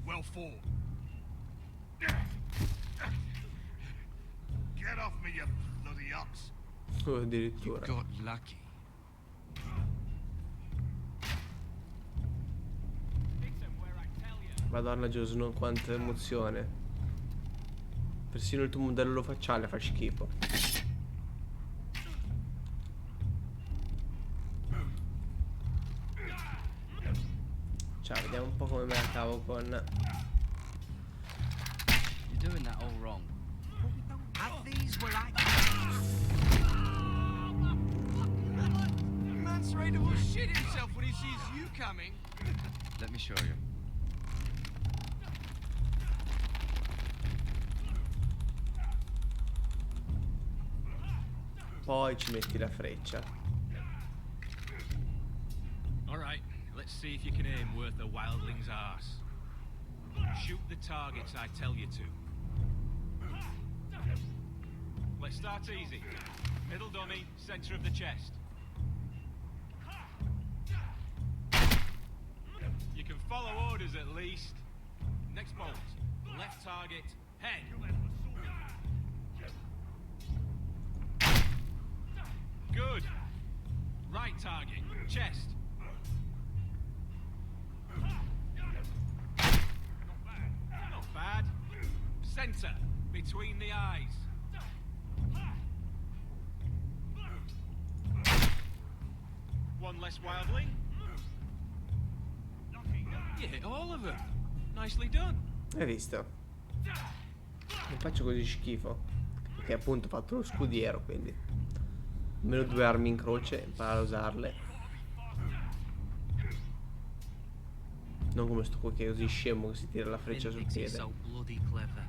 Well fought. Get off me, you bloody ox. Addirittura. Got lucky. Madonna Gesù, quanta emozione. Persino il tuo modello facciale fa schifo. Ciao, vediamo un po' come me la cavo con... You're doing that all wrong. Have these where I... Man's ready to shit himself when he sees you coming. Let me show you. Poi ci metti la freccia. Alright, let's see if you can aim worth a wildling's arse. Shoot the targets I tell you to. Let's start easy. Middle dummy, center of the chest. You can follow orders at least. Next bolt. Left target, head. Good. Right target, chest. Not bad. Center, between the eyes. One less wildling. You hit all of them. Nicely done. Hai visto? Non faccio così schifo. Perché appunto ho fatto lo scudiero, quindi almeno 2 armi in croce, imparare a usarle. Non come sto qua che è così scemo che si tira la freccia sul piede. So bloody clever.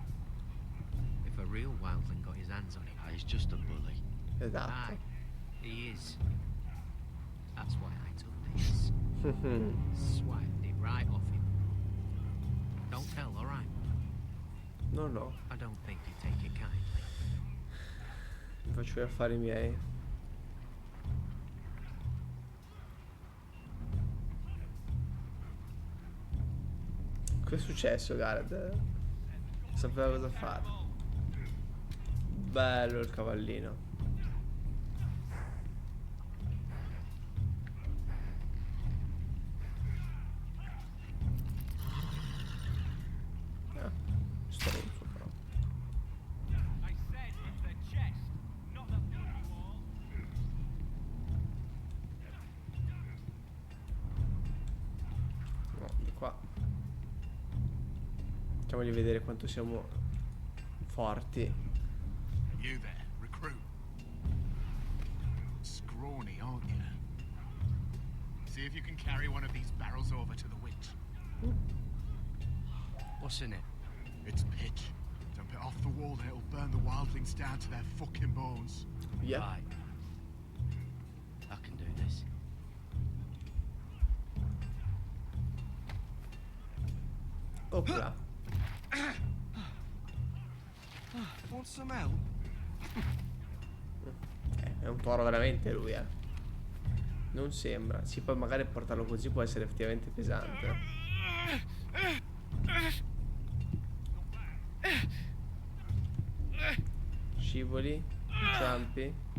If a real wildling got his hands on him, He's just a bully. Esatto. aye, he is. That's why I took this. Swiped it right off him. Don't tell, all right? No, no. I don't think you take it kindly. Mi faccio gli affari miei. Che è successo, Gareth? Sapeva cosa fare. Bello il cavallino. Stronzo però. I said the chest, not the bloody wall. Facciamogli vedere quanto siamo forti. You there, recruit. Scrawny, aren't you? See if you can carry one of these barrels over to the witch. What's in it? It's pitch. Dump it off the wall and it'll burn the wildlings down to their fucking bones. Yeah. Right. I can do this. Opla. Want some help? È un toro veramente lui, eh. Non sembra. Sì, poi magari portarlo così può essere effettivamente pesante. Scivoli, inciampi.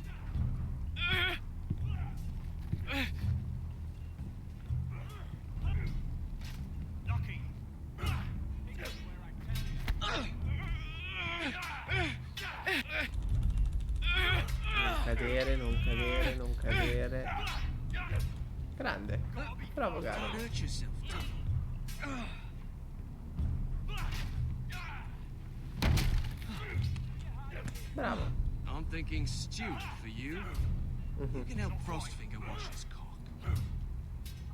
Non cadere, non cadere, non cadere. Grande. Bravo Garo. Bravo. I'm thinking stew for you. You can help Frostfinger wash his cock.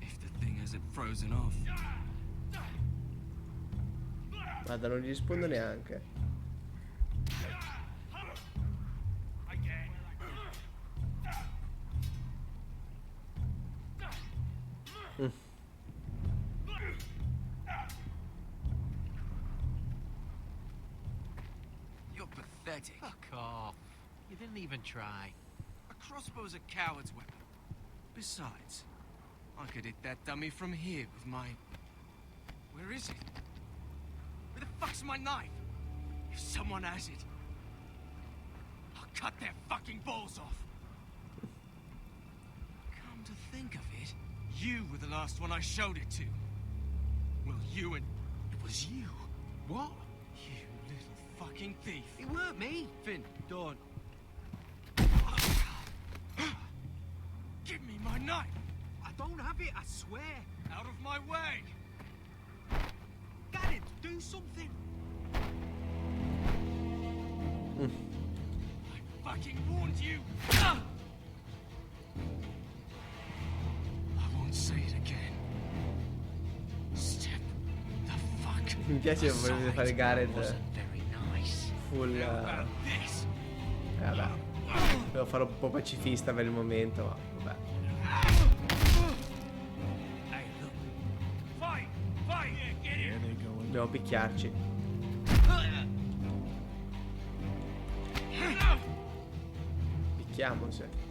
If the thing hasn't frozen off. Guarda, non gli rispondo neanche. You're pathetic. Fuck off. You didn't even try. A crossbow's a coward's weapon. Besides, I could hit that dummy from here with my... Where is it? Where the fuck's my knife? If someone has it, I'll cut their fucking balls off. Come to think of it, you were the last one I showed it to. Well, you and... It was you. What? You little fucking thief. It weren't me. Finn, don't. Give me my knife! I don't have it, I swear. Out of my way! Garrett, do something. I fucking warned you! I won't say it again. Step the fuck. Mi piace volete fare Gareth Very nice. full. Vabbè. Devo fare un po' pacifista per il momento, ma vabbè. Dobbiamo picchiarci. Picchiamoci.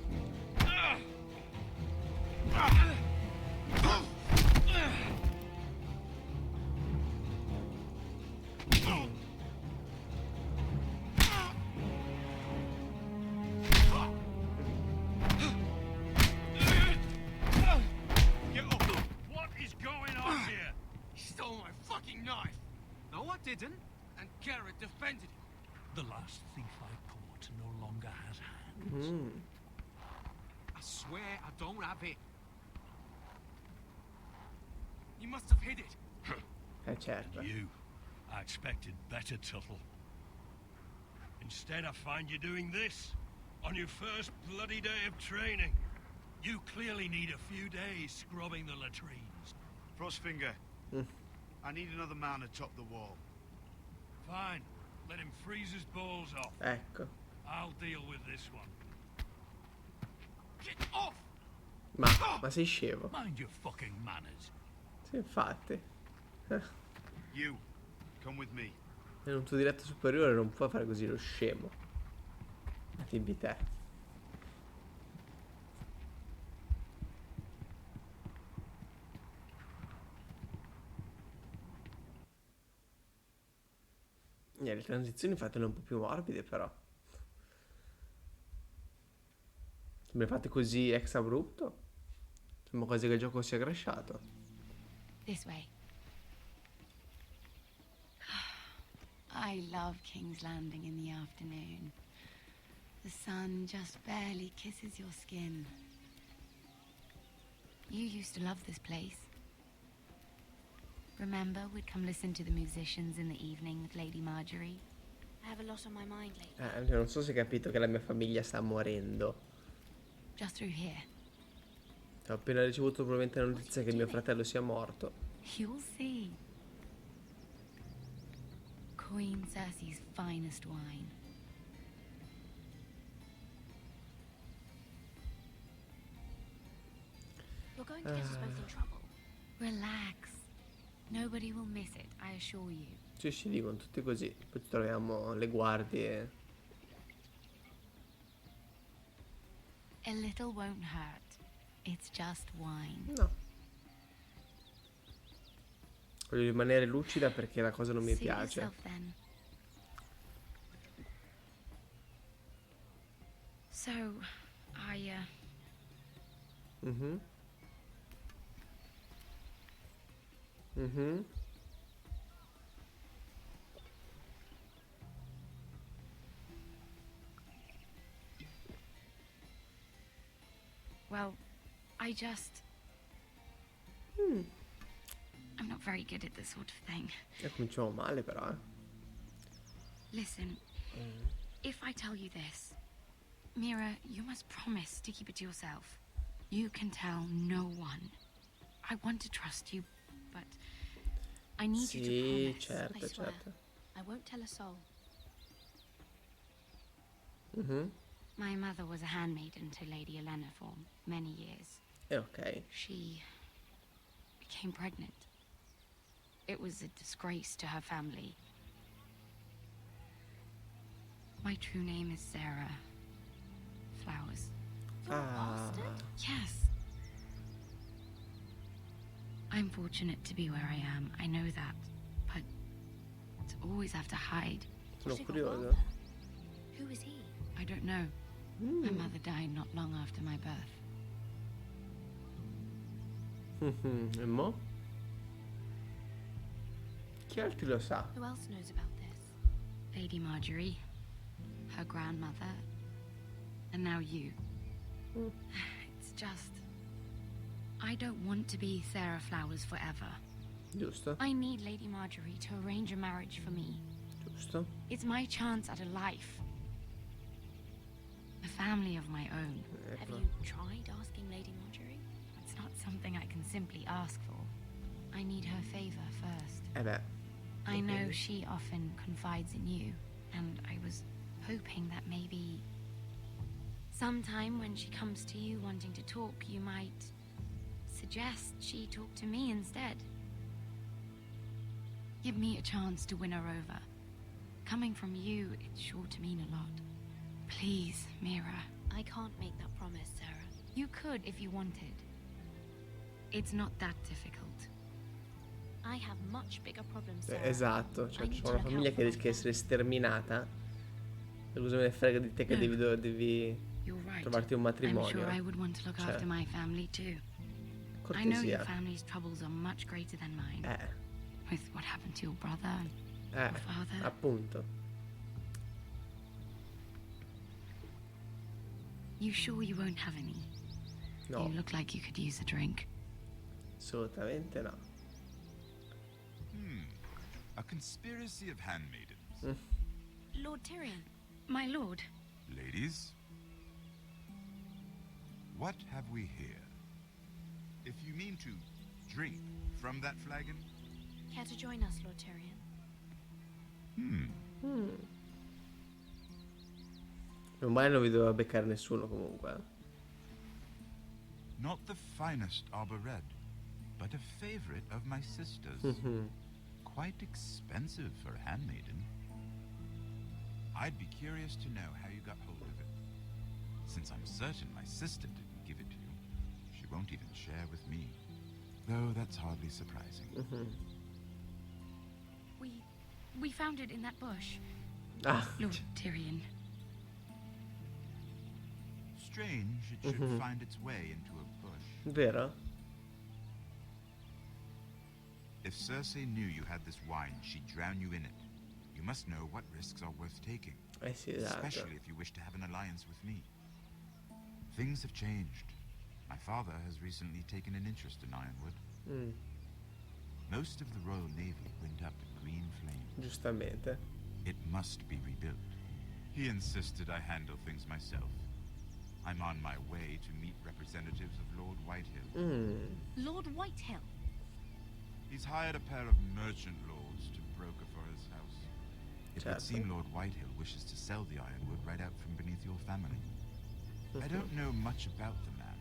What is going on here? He stole my fucking knife! No, I didn't. And Garrett defended him. The last thief I caught no longer has hands. I swear I don't have it. You must have hid it. Certo. You. I expected better, Tuttle. Instead, I find you doing this on your first bloody day of training. You clearly need a few days scrubbing the latrines. Frostfinger, I need another man atop the wall. Fine. Let him freeze his balls off. Ecco. I'll deal with this one. Get off! Ma sei scemo? Mind your fucking manners. Sì, infatti. You, come with me. In un tuo diretto superiore non puoi fare così lo scemo. Ma timbi te. Le transizioni fatele un po' più morbide però. Se me le fate così ex abrupto, sembra quasi che il gioco sia crashato. This way. I love King's Landing in the afternoon. The sun just barely kisses your skin. You used to love this place. Remember, we'd come listen to the musicians in the evening with Lady Marjorie? I have a lot on my mind lately. Non so se hai capito che la mia famiglia sta morendo. Just through here. Ho appena ricevuto probabilmente la notizia che mio fratello sia morto. You'll see. Queen Cersei's finest wine. You're going to get us both in trouble. Relax. Nobody will miss it, I assure you. Sì, dicono tutti così. Poi ci troviamo le guardie. A little won't hurt. It's just wine. No. Voglio rimanere lucida perché la cosa non mi piace. Yourself, then. So, Well, I just... I'm not very good at this sort of thing. Cominciamo male però, Listen, if I tell you this, Mira, you must promise to keep it to yourself. You can tell no one. I want to trust you, but I need you to promise. Certo, I swear. certo. I won't tell a soul. My mother was a handmaiden to Lady Olenna for many years. Ok. She became pregnant. It was a disgrace to her family. My true name is Sarah Flowers. You're a bastard? Yes. I'm fortunate to be where I am. I know that. But to always have to hide. Sono What's your curioso. father? Who is he? I don't know. My mother died not long after my birth. E mo? Chi altri lo sa? Who else knows about this? Lady Marjorie, her grandmother, and now you. It's just... I don't want to be Sarah Flowers forever. Giusto, I need Lady Marjorie to arrange a marriage for me. giusto. It's my chance at a life. A family of my own. Have you tried asking Lady Marjorie? It's not something I can simply ask for. I need her favor first. Beh. I know she often confides in you, and I was hoping that maybe sometime when she comes to you wanting to talk, you might suggest she talk to me instead. Give me a chance to win her over. Coming from you, it's sure to mean a lot. Please, Mira. I can't make that promise, Sarah. You could if you wanted. It's not that difficult. I have much bigger problems, Sarah. Esatto, cioè I need c'è to una look famiglia out che for rischia di essere sterminata. E cosa me ne frega di te che devi You're right. trovarti un I'm matrimonio. sure I would want to look Cioè, after my family too. I know your cortesia. family's troubles are much greater than mine. With what happened to your brother, your father. Appunto. You sure you won't have any? No. You look like you could use a drink. Assolutamente no. A conspiracy of handmaidens. Lord Tyrion. My lord. Ladies, what have we here? If you mean to drink from that flagon, Care to join us, Lord Tyrion? Ormai non vi doveva beccare nessuno comunque. not the finest arbor red, but a favorite of my sister's. Quite expensive for a handmaiden. I'd be curious to know how you got hold of it. Since I'm certain my sister didn't give it to you, she won't even share with me. Though that's hardly surprising. We found it in that bush. Lord Tyrion. Strange it should find its way into a bush. Vero? If Cersei knew you had this wine, she'd drown you in it. You must know what risks are worth taking. Sì, esatto. Especially if you wish to have an alliance with me. Things have changed. My father has recently taken an interest in Ironwood. Most of the Royal Navy went up in green flame. Giustamente. It must be rebuilt. He insisted I handle things myself. I'm on my way to meet representatives of Lord Whitehill. Lord Whitehill? He's hired a pair of merchant lords to broker for his house. It would seem Lord Whitehill wishes to sell the ironwood right out from beneath your family. I don't know much about the man,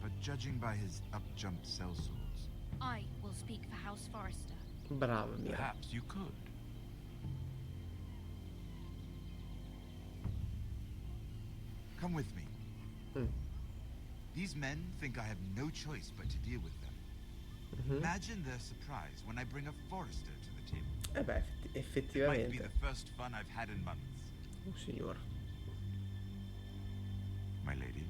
but judging by his up-jumped sellswords, I will speak for House Forrester. Brava Mira. Perhaps you could. Come with me. These men think I have no choice but to deal with them. Imagine their surprise when I bring a Forrester to the table. Beh, It might be effettivamente. the first fun I've had in months. Oh, signor. My lady.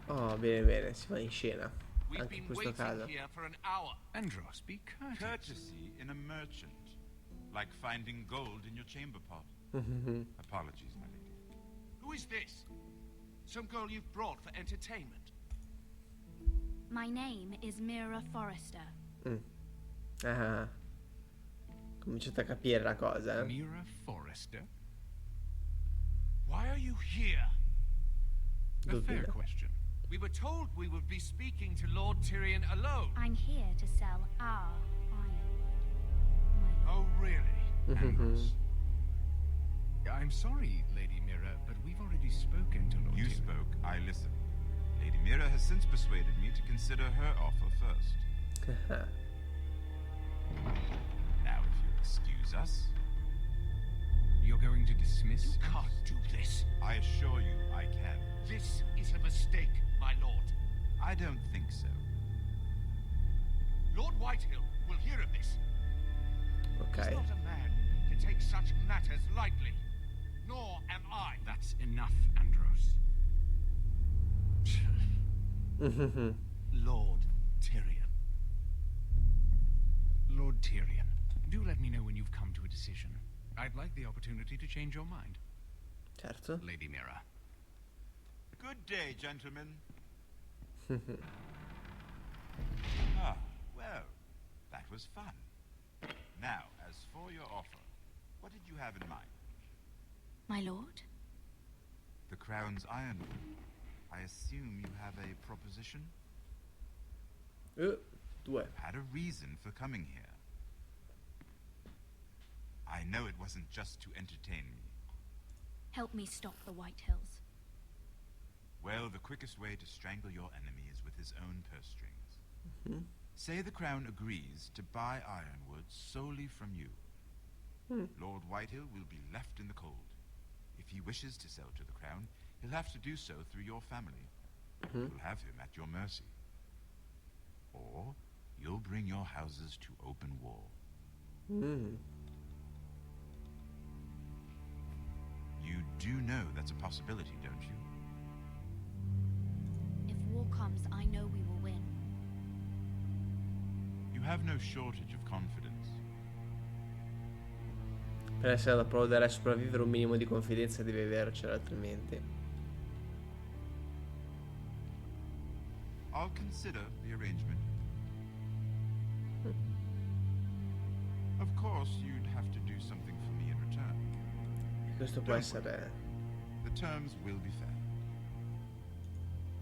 Oh, bene, bene, si va in scena. We've Anche in been questo waiting caso. here for an hour. Andros, be courteous. Courtesy in a merchant. Like finding gold in your chamber pot. Apologies, my lady. Who is this? Some girl you've brought for entertainment? My name is Mira Forrester. Ah. Cominciate a capire la cosa, eh. Mira Forrester? Why are you here? A fair Dubito. question. We were told we would be speaking to Lord Tyrion alone. I'm here to sell our ironwood. Oh, really? Andros. I'm sorry, Lady Mira, but we've already spoken to Lord You Tyrion. spoke, I listened. Lady Mira has since persuaded me to consider her offer first. Now, if you'll excuse us. You're going to dismiss? You can't do this. I assure you I can. This is a mistake, my lord. I don't think so. Lord Whitehill will hear of this. Ok. He's not a man to take such matters lightly. Nor am I. That's enough, Andros. Lord Tyrion. Lord Tyrion, do let me know when you've come to a decision. I'd like the opportunity to change your mind. Certo. Lady Mira. Good day, gentlemen. Ah, well, that was fun. Now, as for your offer, what did you have in mind? My lord? The Crown's ironwood. I assume you have a proposition? Due. Had a reason for coming here. I know it wasn't just to entertain me. Help me stop the Whitehills. Well, the quickest way to strangle your enemy is with his own purse strings. Say the Crown agrees to buy ironwood solely from you. Lord Whitehill will be left in the cold. If he wishes to sell to the Crown, he'll have to do so through your family. You'll have him at your mercy. Or you'll bring your houses to open war. You do know that's a possibility, don't you? If war comes, I know we will win. You have no shortage of confidence. Per essere da prodere a sopravvivere un minimo di confidenza devi avercela, altrimenti. I'll consider the arrangement. Of course, you'd have to do something for me in return. Questo può essere... The terms will be fair.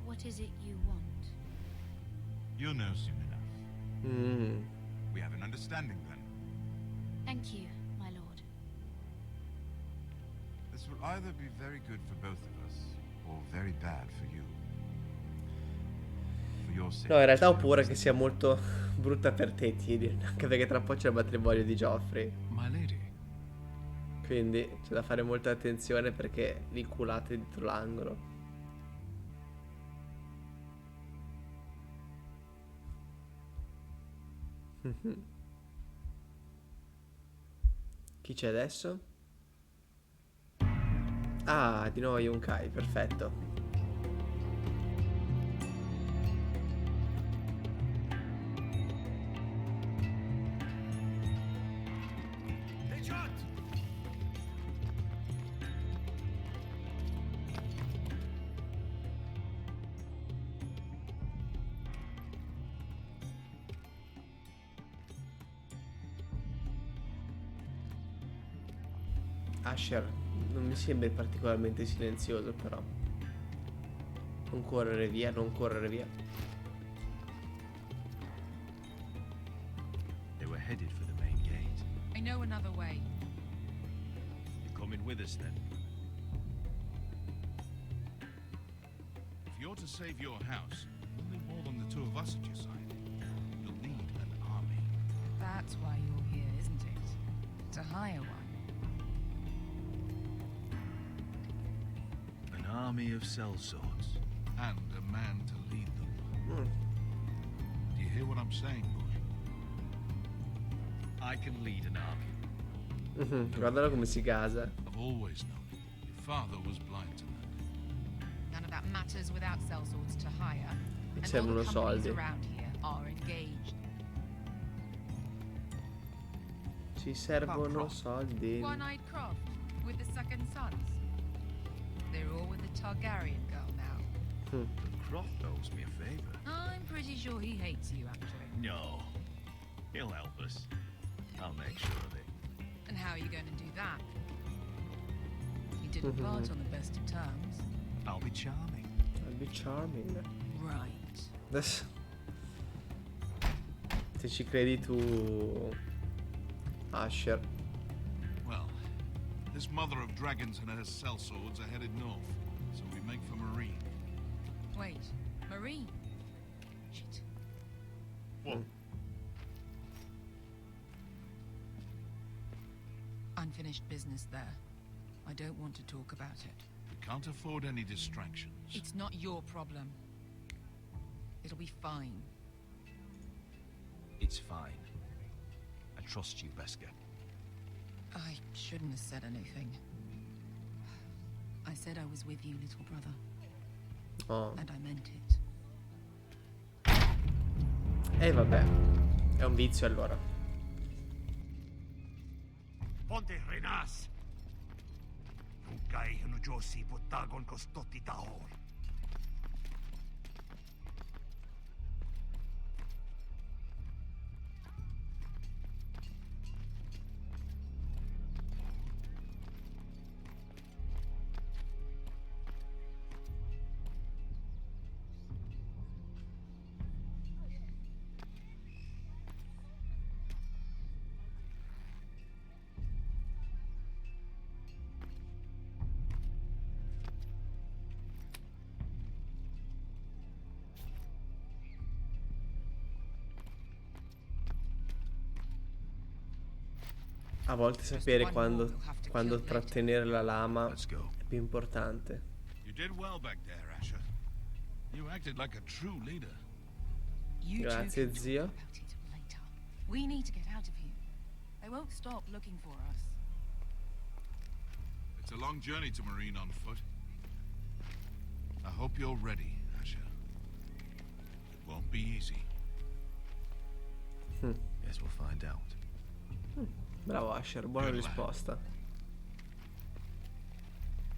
What is it you want? You'll know soon enough. We have an understanding then. Thank you, my lord. This will either be very good for both of us, or very bad for you. For your sake. No, in realtà ho paura che sia molto brutta per te, Tyrion. Anche perché tra un po' c'è il matrimonio di Joffrey. My lady. Quindi c'è da fare molta attenzione perché li inculate dietro l'angolo. Chi c'è adesso? Ah, di nuovo Yunkai, perfetto. Asher non mi sembri particolarmente silenzioso, però. Non correre via, non correre via. They were headed for the main gate. I know another way. You're coming with us then? If you're to save your house, you'll need more than the two of us at your side. You'll need an army. That's why you're here, isn't it? To hire one. An army of sellswords. And a man to lead them. Do you hear what I'm saying, boy? I can lead an army. Guardalo come si casa. I've always known it. Your father was blind to that. None of that matters without sellswords to hire. E And all servono the companies soldi. around here are engaged. Ci servono soldi. One-eyed Croft with the second sons. They're all with the Targaryen girl now. Croft owes me a favor. I'm pretty sure he hates you, actually. No. He'll help us. I'll make sure of it. And how are you going to do that? You didn't part on the best of terms. I'll be charming. I'll be charming. Right. Adesso. Se ci credi tu, Asher. Well, this mother of dragons and her sellswords are headed north, so we make for Marine. Wait, Marine? Shit. What? Unfinished business there. I don't want to talk about it. We can't afford any distractions. It's not your problem. It'll be fine. It's fine. I trust you, Beskar. I shouldn't have said anything. I said I was with you, little brother. Oh. And I meant it. E vabbè. È un vizio allora. Ponte Renas. Nunkai no Josi Potagon Costotti Tahor. A volte sapere quando trattenere la lama è più importante. You did well back there, Asher. You acted like a true leader. Grazie, zio. We need to get out of here. They won't stop looking for us. It's a long journey to Marine on foot. I hope you're ready, Asher. It won't be easy. Guess we'll find out. Bravo Asher, buona Good lad. risposta.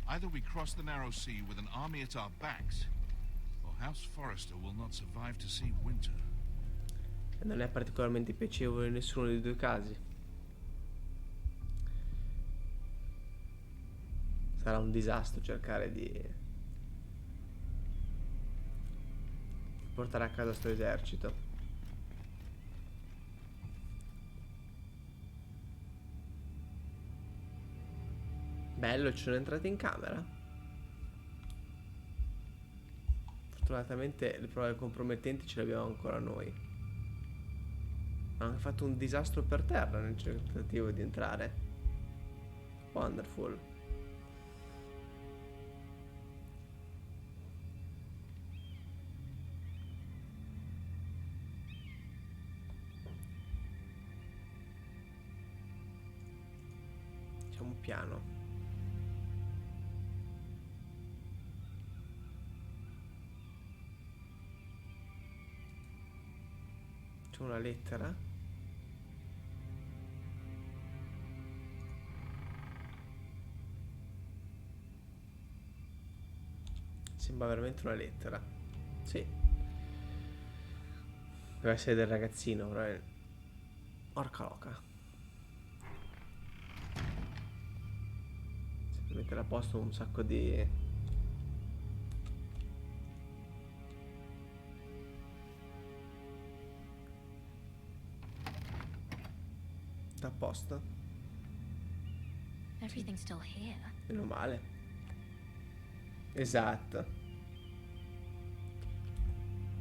Either we cross the narrow sea with an army at our backs, or House Forrester will not survive to see winter. E non è particolarmente piacevole in nessuno dei due casi. Sarà un disastro cercare di portare a casa sto esercito. Bello, ci sono entrati in camera. Fortunatamente le prove compromettenti ce le abbiamo ancora noi. Hanno anche fatto un disastro per terra nel tentativo di entrare. Wonderful. C'è un piano. C'è una lettera. Sembra veramente una lettera. Sì. Deve essere del ragazzino, probabilmente. Porca loca. mettere a posto un sacco di... a posto. Everything's still here. Meno male. Esatto.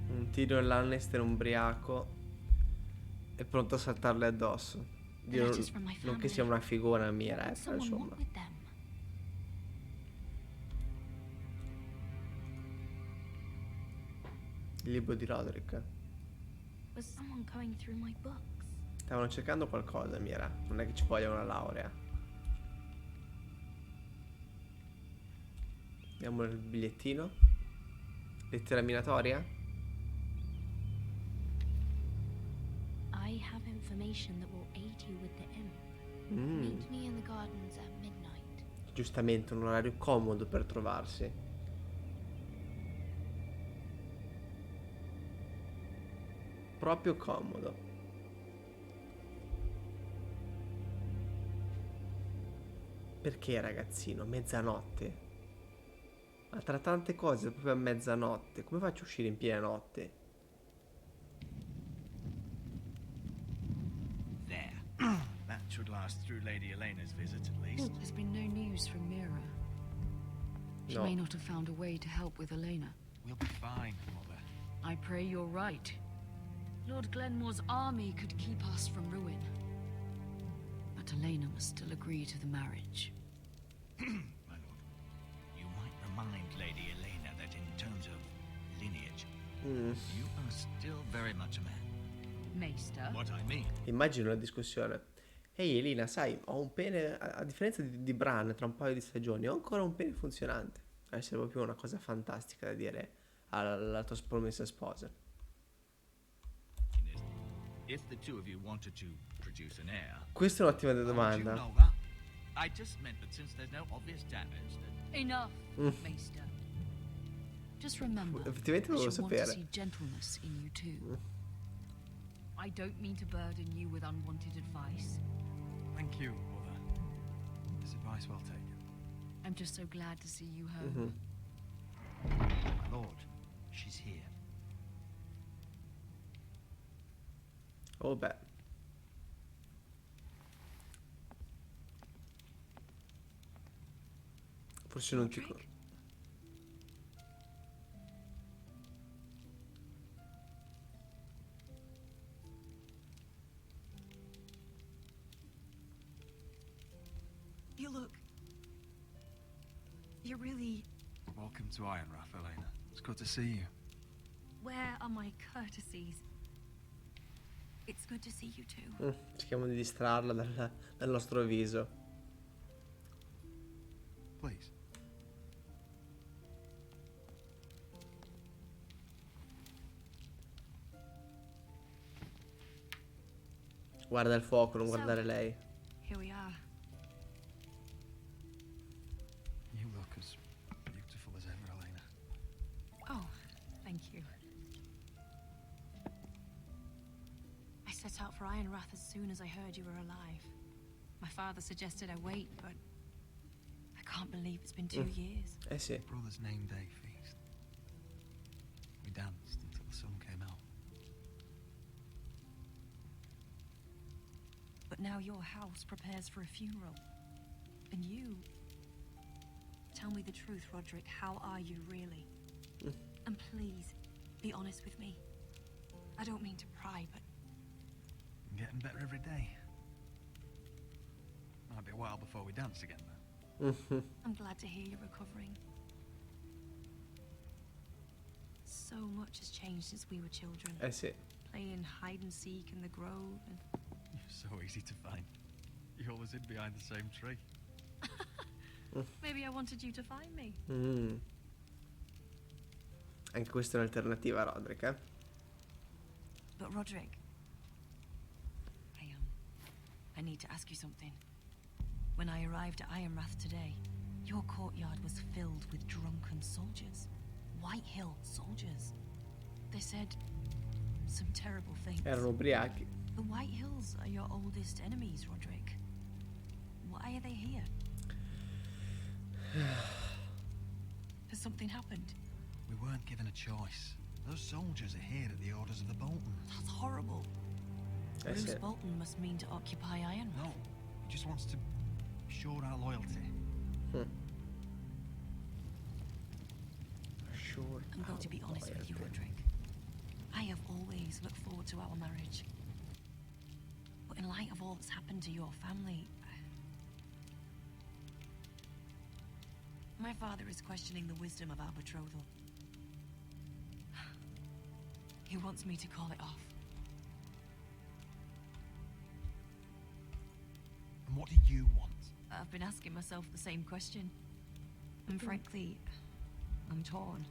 Un Tyrion Lannister ubriaco è pronto a saltarle addosso. Dio, non che sia una figura mia, però insomma. Il libro di Roderick. Was someone going through my books? Stavano cercando qualcosa, Mira. Non è che ci voglia una laurea. Vediamo il bigliettino. Lettera minatoria. I have information that will aid you with the imp. Meet me in the gardens at midnight. Giustamente un orario comodo per trovarsi. Proprio comodo. Perché ragazzino? Mezzanotte? Ma tra tante cose proprio a mezzanotte. Come faccio a uscire in piena notte? There. That should last through Lady Elena's visit at least. There's been no news from Mira. She may not have found a way to help with Elena. We'll be fine, Mother. I pray you're right. Lord Glenmore's army could keep us from ruin. But Elena must still agree to the marriage. My lord, you might remind Lady Elena that in terms of lineage, you are still very much a man. Maester? What I mean. Immagino la discussione. Ehi Elina, sai, ho un pene, a differenza di Bran tra un paio di stagioni, ho ancora un pene funzionante. Deve essere proprio una cosa fantastica da dire alla tua promessa sposa. If the two of you wanted to produce an heir. Questa è un'ottima domanda. I just meant that since there's no obvious damage that... Enough, Maester. Just remember, Effettivamente I volevo should want to sapere. see gentleness in you too. I don't mean to burden you with unwanted advice. Thank you, Mother. This advice well taken. I'm just so glad to see you home. My lord, she's here. Oh beh. Forse non ti... You look... You're really... Welcome to Ironrath, Elena. It's good to see you. Where are my courtesies? It's good to see you too. Cerchiamo di distrarla dal nostro viso. Please. Guarda il fuoco, non guardare lei. Here we are. You look as beautiful as ever, Elena. Oh, thank you. I set out for Ironrath as soon as I heard you were alive. My father suggested I wait, but I can't believe it's been 2 years. Eh sì. Brother's name day feast. We danced until the sun came out. But now your house prepares for a funeral. And you... Tell me the truth, Roderick. How are you really? And please, be honest with me. I don't mean to pry, but... I'm getting better every day. Might be a while before we dance again, though. I'm glad to hear you're recovering. So much has changed since we were children. Eh sì. Playing hide and seek in the grove and... You're so easy to find. You always hid behind the same tree. Maybe I wanted you to find me. Anche questa è un'alternativa a Roderick, eh? But Roderick, I need to ask you something. When I arrived at Ironrath today, your courtyard was filled with drunken soldiers. Whitehill soldiers. They said some terrible things. Erano ubriachi. The Whitehills are your oldest enemies, Roderick. Why are they here? Has something happened? We weren't given a choice. Those soldiers are here at the orders of the Boltons. That's horrible. That's Bruce it. Bolton must mean to occupy Ironrath. No, he just wants to show our loyalty. Sure. I'm going to be honest with you, Roderick. I have always looked forward to our marriage. But in light of all that's happened to your family, my father is questioning the wisdom of our betrothal. He wants me to call it off. And what do you want? I've been asking myself the same question. And frankly, I'm torn.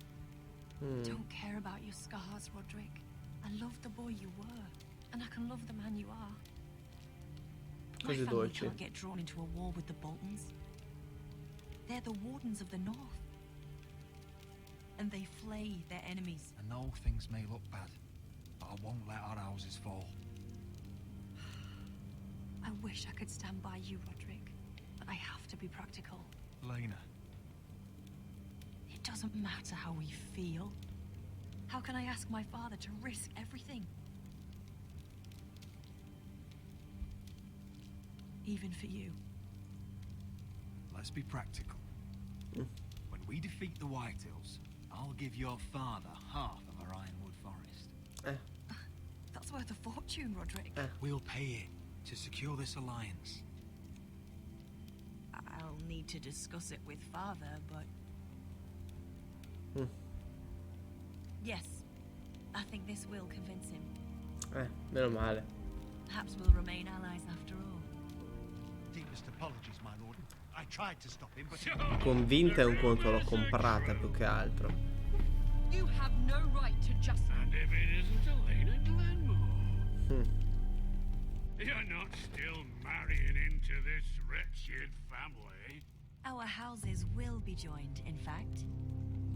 I don't care about your scars, Roderick. I love the boy you were, and I can love the man you are. My Così family dolce. can't get drawn into a war with the Boltons. They're the Wardens of the North. And they flay their enemies. I know things may look bad, but I won't let our houses fall. I wish I could stand by you, Roderick, but I have to be practical. Lena. It doesn't matter how we feel. How can I ask my father to risk everything? Even for you. Let's be practical. When we defeat the Whitehills, I'll give your father half of our Ironwood Forest. That's worth a fortune, Roderick. We'll pay it to secure this alliance. I'll need to discuss it with father, but... Yes, I think this will convince him. Meno male. Perhaps we'll remain allies after all. Deepest apologies, my lord. I tried to stop him, but... Convinta è un conto, l'ho comprata più che altro. You have no right to just... And if it isn't Elena Glenmore, you're not still marrying into this wretched family. Our houses will be joined, in fact.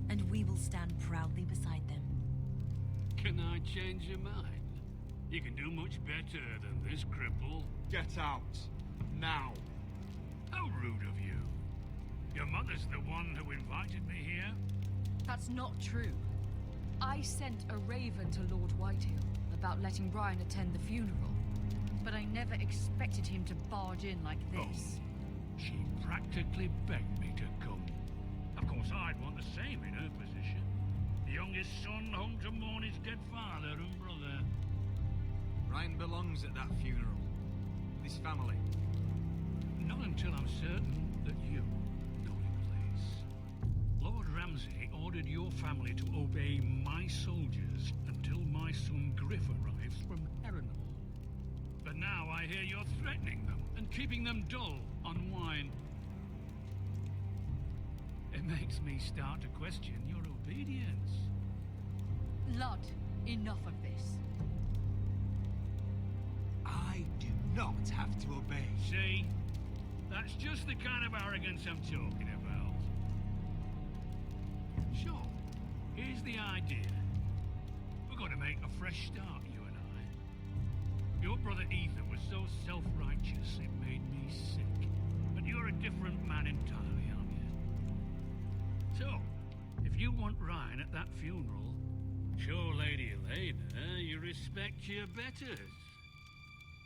And we will stand proudly beside them. Can I change your mind? You can do much better than this cripple. Get out. Now. How rude of you. Your mother's the one who invited me here. That's not true. I sent a raven to Lord Whitehill about letting Brian attend the funeral. But I never expected him to barge in like this. She practically begged me to come. Of course, I'd want the same in her position. The youngest son home to mourn his dead father and brother. Ryan belongs at that funeral. This family. Not until I'm certain that you know him, please. Lord Ramsay ordered your family to obey my soldiers until my son Griff arrives from Harrenhal. But now I hear you're threatening them and keeping them dull on wine. It makes me start to question your obedience. Lud, enough of this. I do not have to obey. See? That's just the kind of arrogance I'm talking about. So, here's the idea. We're going to make a fresh start, you and I. Your brother Ethan was so self-righteous it made me sick. But you're a different man entirely, aren't you? So, if you want Ryan at that funeral, show Lady Elena you respect your betters.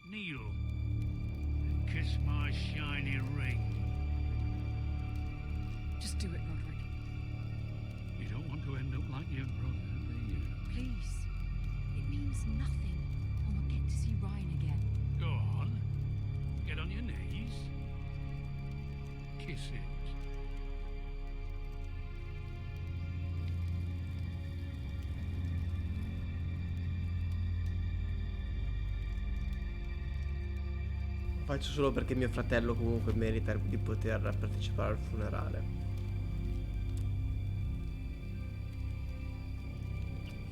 Kneel and kiss my shiny ring. Just do it, Roderick. You don't want to end up like your brother, do you? Please. It means nothing, and we'll get to see Ryan again. Go on. Get on your knees. Kiss it. Lo faccio solo perché mio fratello comunque merita di poter partecipare al funerale.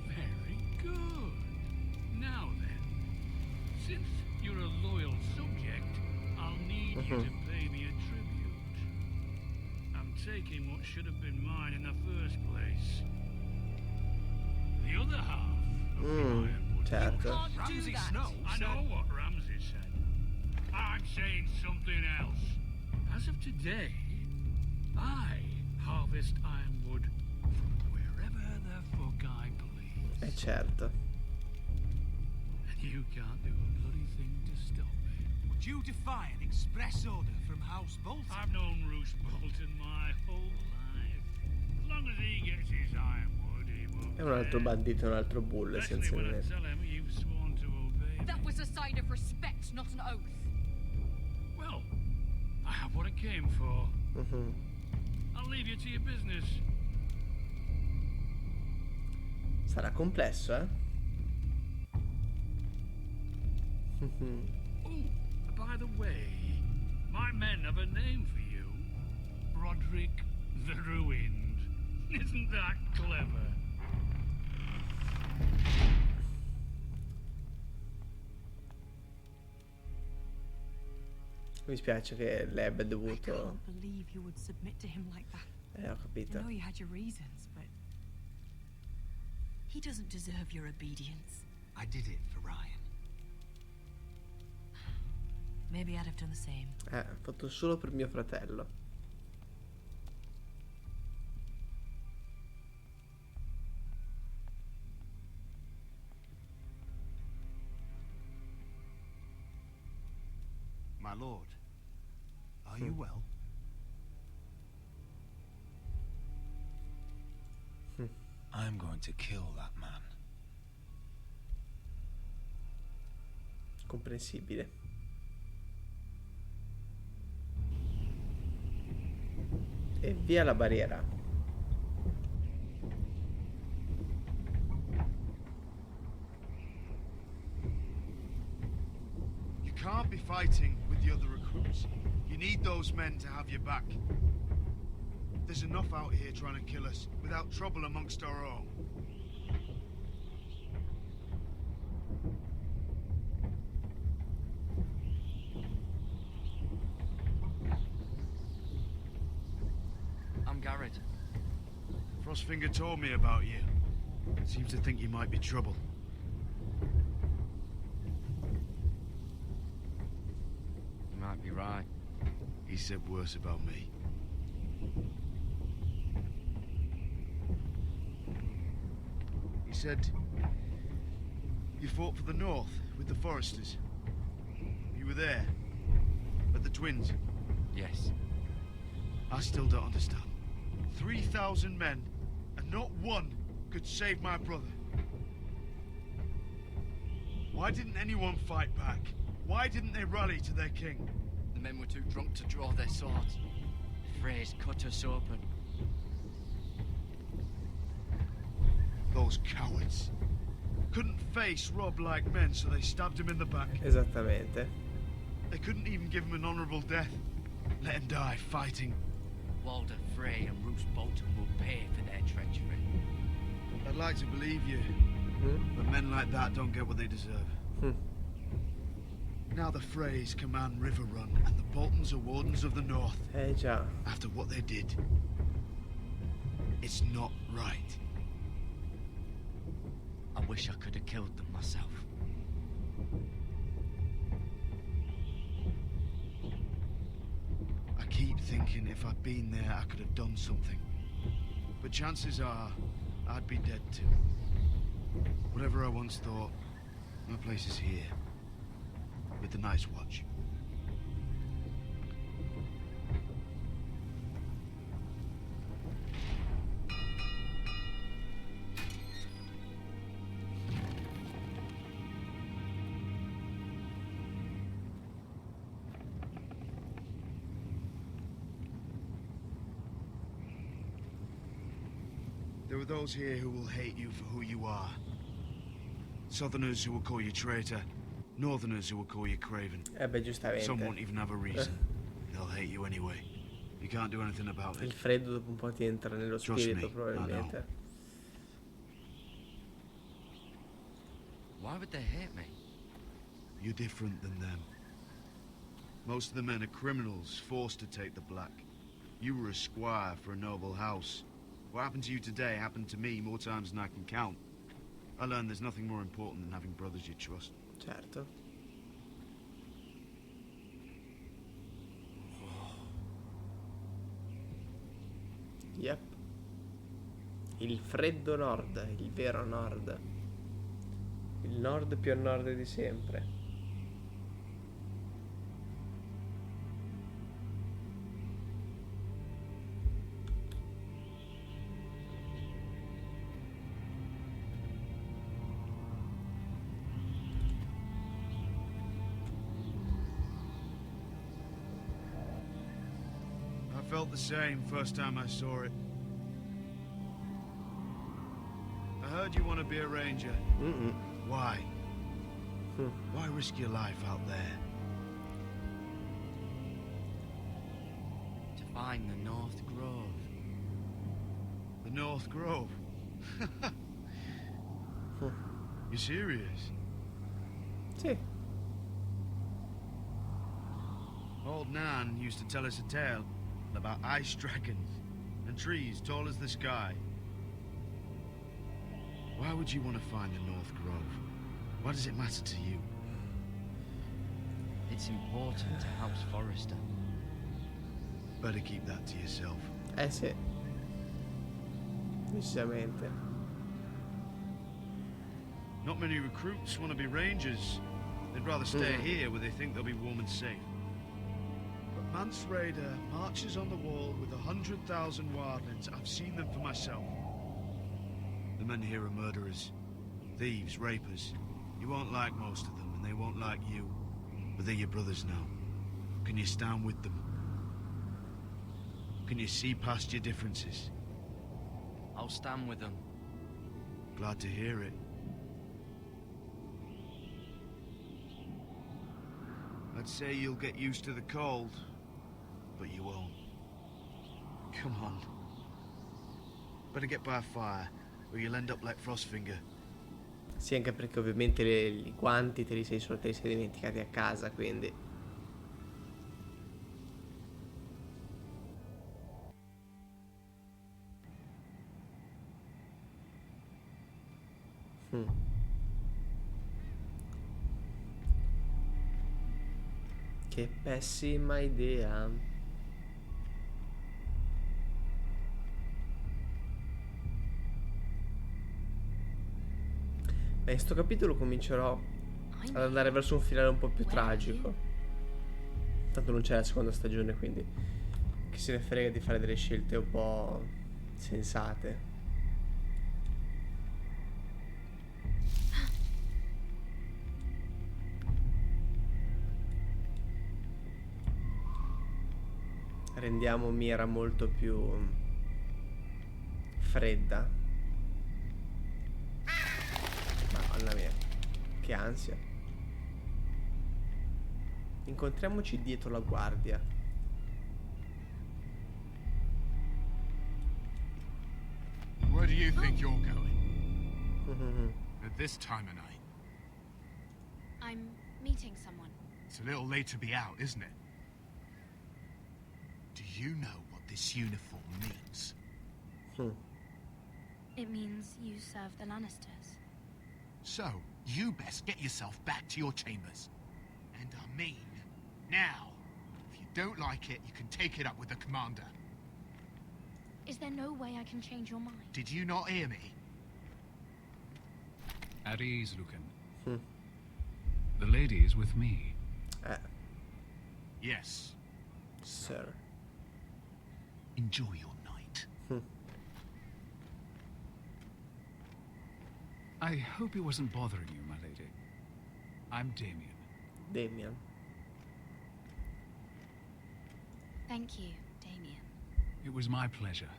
Very good. Now then, since you're a loyal subject, I'll need you to pay me a tribute. I'm taking what should have been mine in the first place. The other half of the Ironwood. Certo. Ramsay Snow. I know what Ramsay said. I'm saying something else. As of today, I harvest ironwood from wherever the fuck I please. Certo. And you can't do a bloody thing to stop me. Would you defy an express order from House Bolton? I've known Roose Bolton my whole life. As long as he gets his ironwood, he won't. È un altro bandito, un altro bullo Especially when I essenzialmente. tell him you've sworn to obey. That was a sign of respect, not an oath. Well, I have what it came for. Mhm. I'll leave you to your business. Sarà complesso, eh? Mhm. Oh, by the way, my men have a name for you. Roderick the Ruined. Isn't that clever? Mi spiace che lei abbia I dovuto... can't believe you would submit to him like that. Ho I capito. know you had your reasons, but he doesn't deserve your obedience. I did it for Ryan. Maybe I'd have done the same. Ho fatto solo per mio fratello. My lord, are you well? I'm going to kill that man. Comprensibile. E via la barriera. You can't be fighting with the other recruits. You need those men to have your back. There's enough out here trying to kill us without trouble amongst our own. I'm Garrett. Frostfinger told me about you. Seems to think you might be trouble. You might be right. He said worse about me. He said you fought for the North with the Foresters. You were there at the Twins. Yes. I still don't understand. 3,000 men, and not one could save my brother. Why didn't anyone fight back? Why didn't they rally to their king? The men were too drunk to draw their swords. Freys cut us open. Those cowards. Couldn't face Rob like men, so they stabbed him in the back. Esattamente. They couldn't even give him an honorable death. Let him die fighting. Walder Frey and Roose Bolton will pay for their treachery. I'd like to believe you, but men like that don't get what they deserve. Now the Freys command Riverrun, and the Boltons are Wardens of the North. Già. After what they did. It's not right. I wish I could have killed them myself. I keep thinking if I'd been there, I could have done something. But chances are, I'd be dead too. Whatever I once thought, my place is here. With the Night's Watch. There are those here who will hate you for who you are. Southerners who will call you traitor. Northerners who will call you craven. Beh, giustamente. Some won't even have a reason. They'll hate you anyway. You can't do anything about Il it. freddo dopo un po' ti entra nello Trust spirito, me, probabilmente. Why would they hate me? You're different than them. Most of the men are criminals, forced to take the black. You were a squire for a noble house. What happened to you today happened to me more times than I can count. I learned there's nothing more important than having brothers you trust. Certo. Yep. Il freddo nord, il vero nord. Il nord più a nord di sempre. I felt the same first time I saw it. I heard you want to be a ranger. Why? Why risk your life out there? To find the North Grove. The North Grove? You serious? Sì. Old Nan used to tell us a tale about ice dragons and trees tall as the sky. Why would you want to find the North Grove? Why does it matter to you? It's important to House Forrester. Better keep that to yourself. Sì. Decisamente. Not many recruits want to be rangers. They'd rather stay here where they think they'll be warm and safe. But Mance Rayder marches on the wall with 100,000 wildlings. I've seen them for myself. The men here are murderers, thieves, rapers. You won't like most of them, and they won't like you. But they're your brothers now. Can you stand with them? Can you see past your differences? I'll stand with them. Glad to hear it. I'd say you'll get used to the cold, but you won't. Come on. Better get by a fire, or you'll end up like Frostfinger. Sì, anche perché ovviamente i guanti te li sei dimenticati a casa, quindi. Che pessima idea. Beh, in sto capitolo comincerò ad andare verso un finale un po' più tragico. Tanto non c'è la seconda stagione, quindi chi se ne frega di fare delle scelte un po' sensate. Rendiamo Mira molto più fredda. Madonna mia, che ansia. Incontriamoci dietro la guardia. Where do you think you're going? At this time of night? I'm meeting someone. It's a little late to be out, isn't it? Do you know what this uniform means? It means you serve the Lannisters. So, you best get yourself back to your chambers. And I mean, now. If you don't like it, you can take it up with the commander. Is there no way I can change your mind? Did you not hear me? At ease, Lucan. The lady is with me. Yes. Sir. Enjoy your night. I hope he wasn't bothering you, my lady. I'm Damien. Damien. Thank you, Damien. It was my pleasure.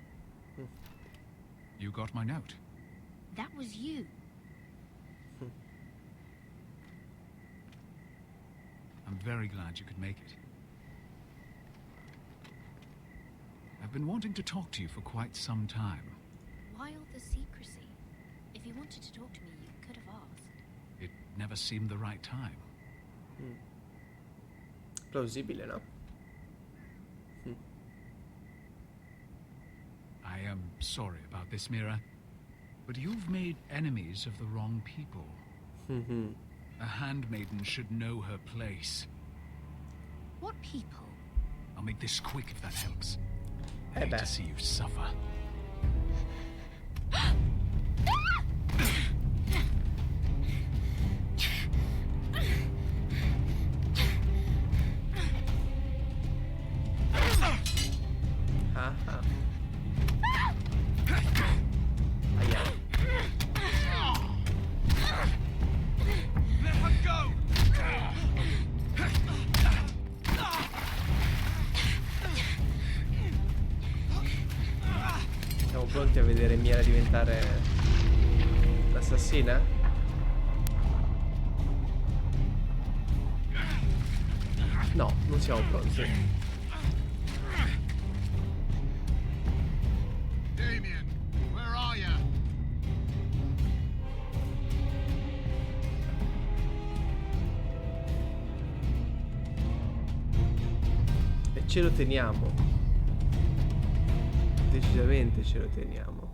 You got my note. That was you. I'm very glad you could make it. I've been wanting to talk to you for quite some time. Why all the secrecy? If you wanted to talk to me, you could have asked. It never seemed the right time. Plausibile, no? I am sorry about this, Mira, but you've made enemies of the wrong people. A handmaiden should know her place. What people? I'll make this quick if that helps. Hate to see you suffer. Ah, ah. Aia. Let her go! Siamo pronti a vedere Mira diventare l'assassina? No, non siamo pronti. Damien, where are you? E ce lo teniamo. Decisamente ce lo teniamo.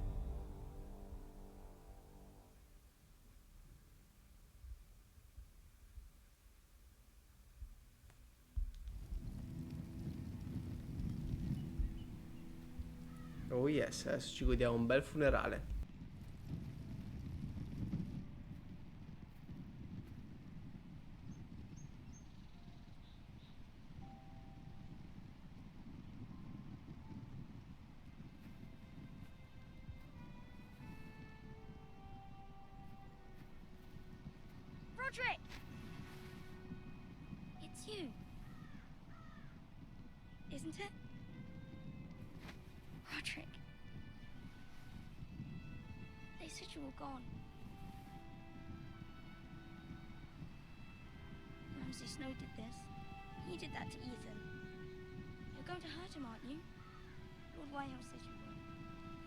Oh yes, adesso ci godiamo un bel funerale. Roderick! It's you. Isn't it? Roderick. They said you were gone. Ramsay Snow did this. He did that to Ethan. You're going to hurt him, aren't you? Lord Whitehouse said you will.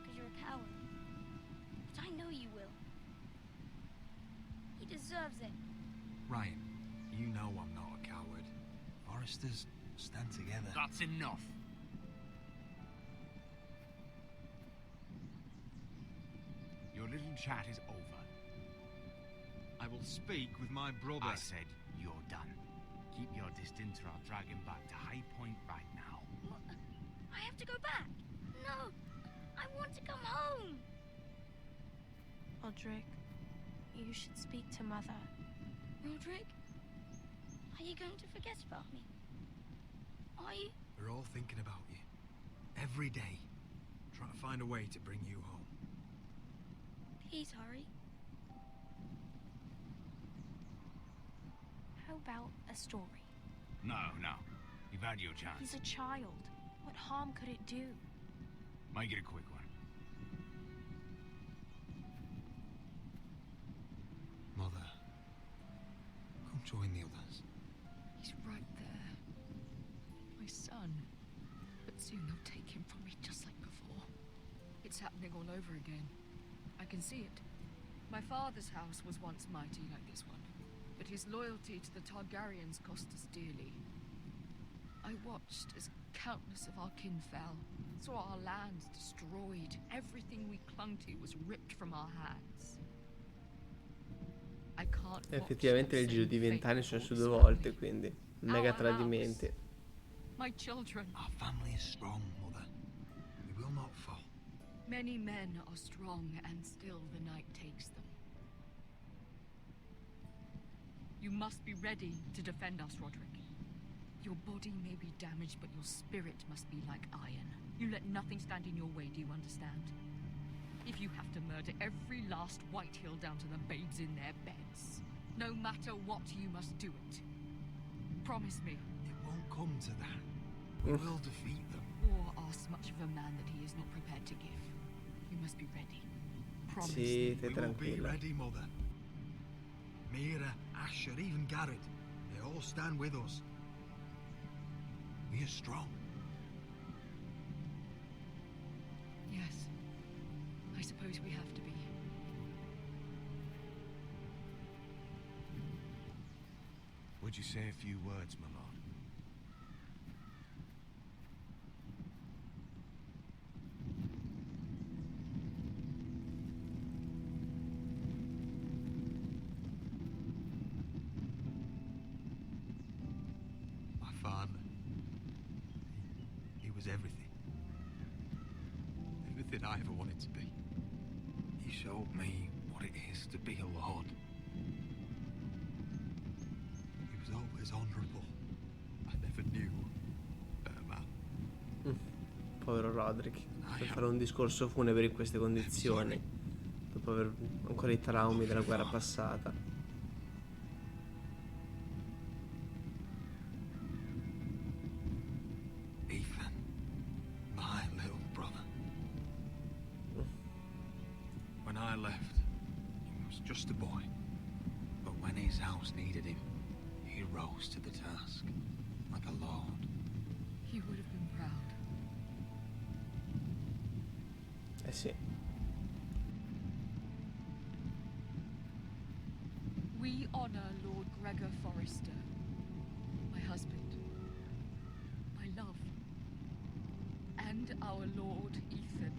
Because you're a coward. But I know you will. He deserves it. Ryan, you know I'm not a coward. Foresters stand together. That's enough. Your little chat is over. I will speak with my brother. I said you're done. Keep your distance or I'll drag him back to High Point right now. What? I have to go back. No, I want to come home. Roderick, you should speak to Mother. Roderick, are you going to forget about me? Are you? We're all thinking about you. Every day. Trying to find a way to bring you home. Please hurry. How about a story? No. You've had your chance. He's a child. What harm could it do? Make it a quick one. Mother, come join the others. He's right there. My son. But soon they'll take him from me just like before. It's happening all over again. I can see it. My father's house was once mighty like this one, but his loyalty to the Targaryens cost us dearly. I watched as countless of our kin fell, saw our lands destroyed, everything we clung to was ripped from our hands. I can't Effettivamente nel giro di 20 anni sono su 2 volte, quindi mega tradimenti. My children. Our family is strong, Mother. We will not fall. Many men are strong, and still the night takes them. You must be ready to defend us, Roderick. Your body may be damaged, but your spirit must be like iron. You let nothing stand in your way, do you understand? If you have to murder every last Whitehill down to the babes in their beds, no matter what, you must do it. Promise me. It won't come to that. We will defeat them. War asks much of a man that he is not prepared to give. You must be ready. Promise Sì, me. te We will be tranquilla. ready, Mother. Mira, Asher, even Garrett. They all stand with us. We are strong. Yes. I suppose we have to be. Would you say a few words, my lord? My father. He was everything. everything I ever wanted to be. You showed me what it is to be a lord. He was always honorable. I never knew a man. Povero Roderick, per fare un discorso funebre in queste condizioni, dopo aver ancora i traumi della guerra passata. Ethan, my little brother. When I left, he was just a boy. But when his house needed him, he rose to the task, like a lord. He would have been proud. Sì. We honor Lord Gregor Forrester, my husband, my love, and our Lord Ethan,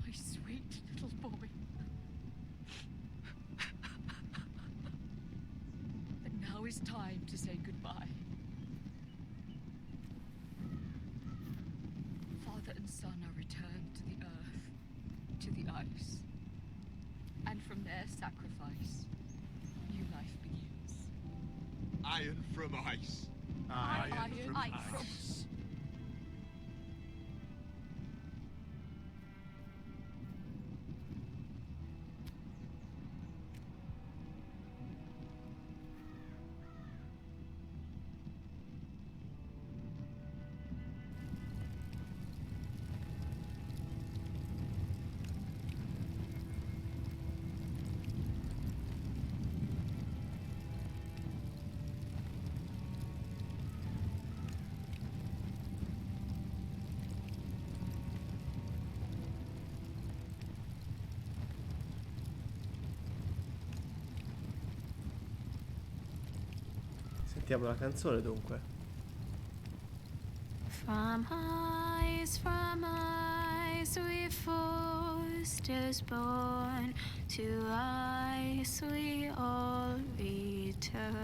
my sweet little boy. And now is time to say goodbye. Father and son are returned to the earth, to the ice. And from their sacrifice, new life begins. Iron from ice. Iron from ice. Sentiamo la canzone dunque. From ice we Forsters born, to ice we all return.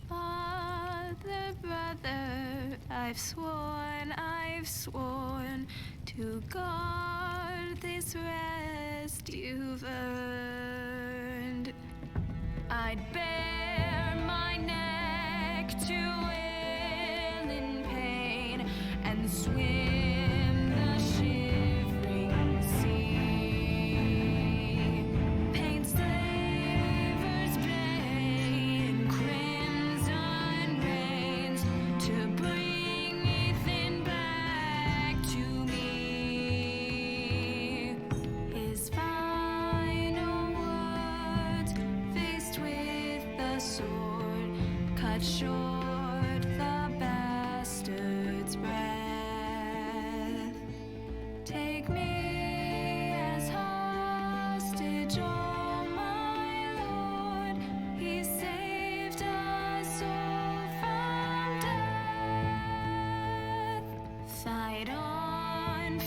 Father, brother, I've sworn to guard this rest you've earned. I'd bare my neck to wail in pain and swim the shivering sea. Paint slavers bay in crimson rains to bring Ethan back to me. His final words faced with the sword cut short the bastard's breath. Take me as hostage, oh my lord. He saved us all from death. Fight on,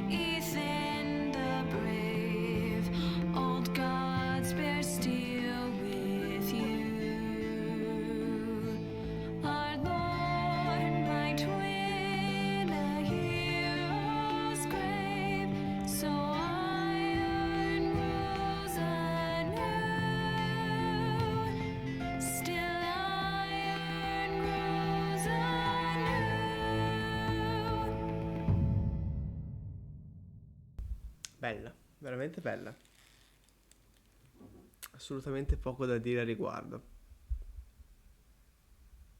Ethan the brave. Old gods bear steel with you. Our Lord might win a hero's grave, so iron rules anew. Still iron rules anew. Bella, veramente bella. Assolutamente poco da dire a riguardo.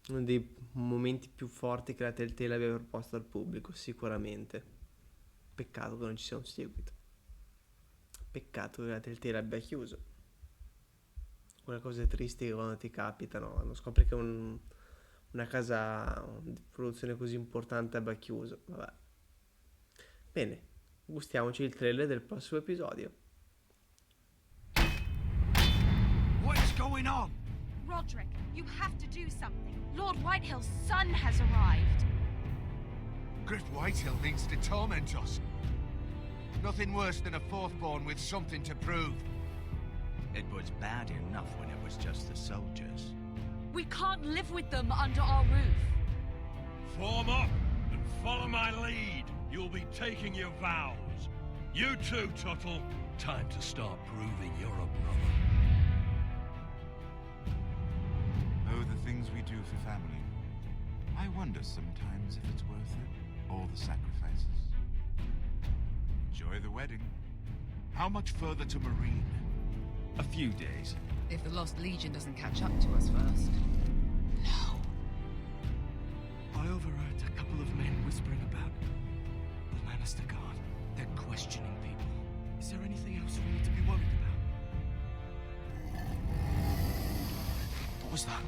Uno dei momenti più forti che la Telltale aveva proposto al pubblico, sicuramente. Peccato che non ci sia un seguito. Peccato che la Telltale abbia chiuso. Quelle cose tristi che quando ti capitano, quando scopri che una casa di produzione così importante abbia chiuso. Vabbè. Bene, gustiamoci il trailer del prossimo episodio. What is going on? Roderick, you have to do something. Lord Whitehill's son has arrived. Griff Whitehill means to torment us. Nothing worse than a fourthborn with something to prove. It was bad enough when it was just the soldiers. We can't live with them under our roof. Form up and follow my lead. You'll be taking your vows. You too, Tuttle. Time to start proving you're a brother. Oh, the things we do for family. I wonder sometimes if it's worth it. All the sacrifices. Enjoy the wedding. How much further to Marine? A few days. If the Lost Legion doesn't catch up to us first. I overheard a couple of men whispering about the Lannister Guard. They're questioning people. Is there anything else we need to be worried about? What was that?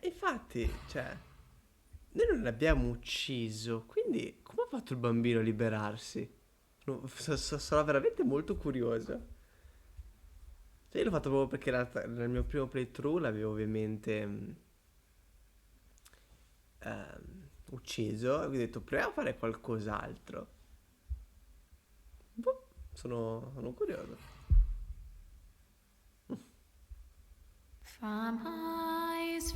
Infatti, cioè, noi non l'abbiamo ucciso, quindi come ha fatto il bambino a liberarsi? Sono veramente molto curioso. Cioè, io l'ho fatto proprio perché nel mio primo playthrough l'avevo ovviamente ucciso e ho detto proviamo a fare qualcos'altro. Boh, sono curioso. From eyes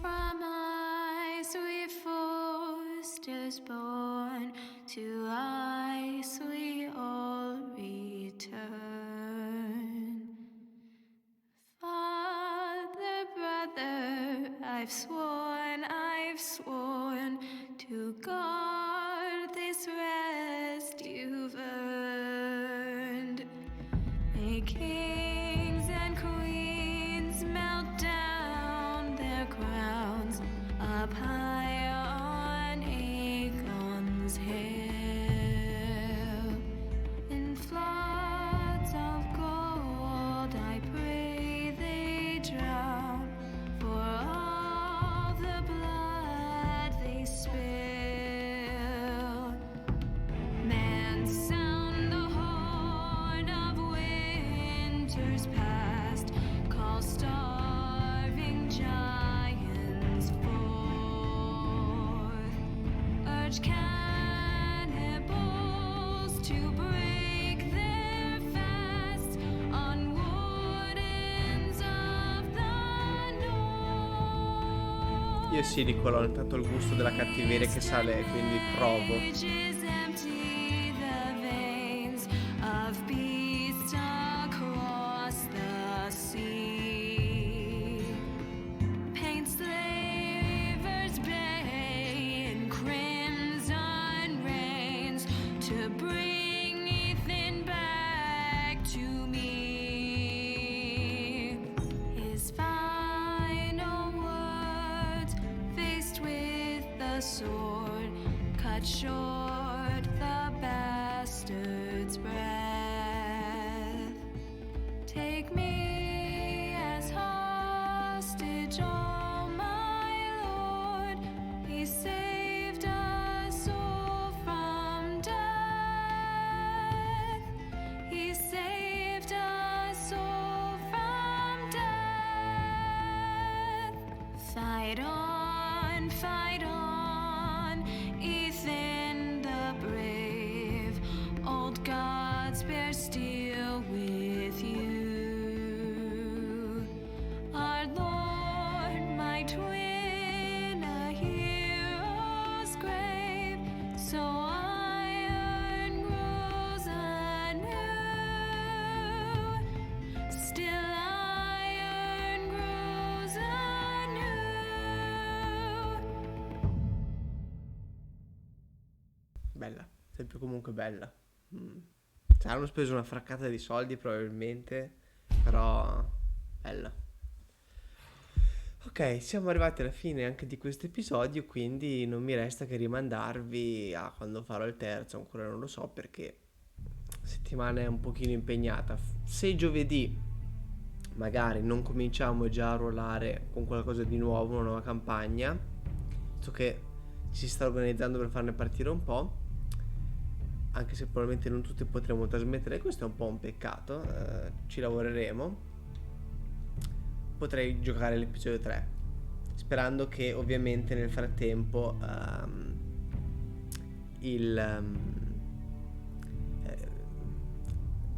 we forced us born, to ice we all return. Father, brother, I've sworn to guard this rest you've earned. May kings and queens melt down their crowns up high on Aegon's hill. In floods of gold I pray they drown, for all the blood they spill. Men sound the horn of winter's past, call starving giants forth, urge cannibals to break their fast on wardens of the north. Io sì, Nicolò, ho notato il gusto della cattiveria che sale, quindi provo. Ages empty the veins of beasts across the sea. Paint slavers bay in crimson rains to bring Ethan back to me. His final words, faced with the sword, cut short the bastard's breath. Take me as hostage, oh my lord. He saved us all from death. He saved us all from death. Fight on, Ethan the brave. Old gods bear steel with you. Our Lord might win a hero's grave, so iron grows anew. Still iron grows anew. Bella, sempre comunque bella. Ci hanno speso una fraccata di soldi probabilmente, però bella. Ok, siamo arrivati alla fine anche di questo episodio, quindi non mi resta che rimandarvi a quando farò il terzo, ancora non lo so perché la settimana è un pochino impegnata. Se giovedì magari non cominciamo già a ruolare con qualcosa di nuovo, una nuova campagna, so che ci si sta organizzando per farne partire un po', anche se probabilmente non tutti potremo trasmettere, questo è un po' un peccato, ci lavoreremo. Potrei giocare l'episodio 3, sperando che ovviamente nel frattempo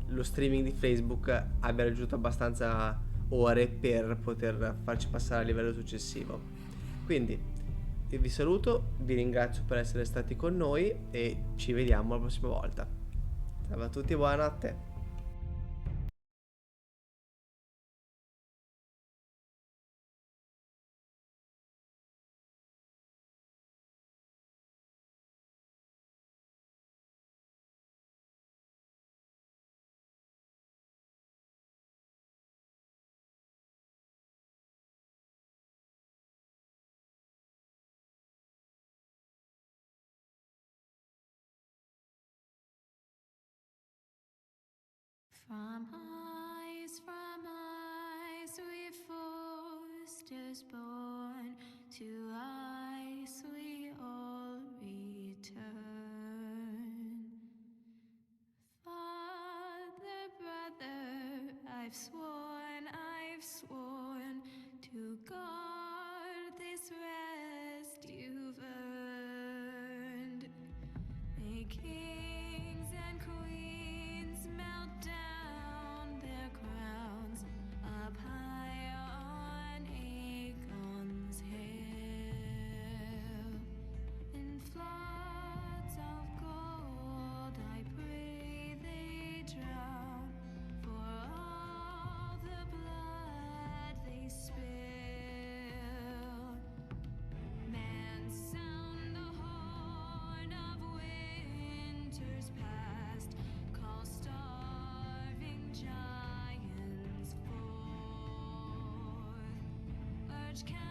lo streaming di Facebook abbia raggiunto abbastanza ore per poter farci passare al livello successivo. Quindi io vi saluto, vi ringrazio per essere stati con noi e ci vediamo la prossima volta. Ciao a tutti, buonanotte. From ice we foresters born, to ice we all return. Father, brother, I've sworn to guard this rest you've earned. May kings and queens melt down their crowns up high on Aegon's hill. In floods of gold I pray they drown, for all the blood they spill. Man, sound the horn of winter's past, call starving giants forth, urge cannibals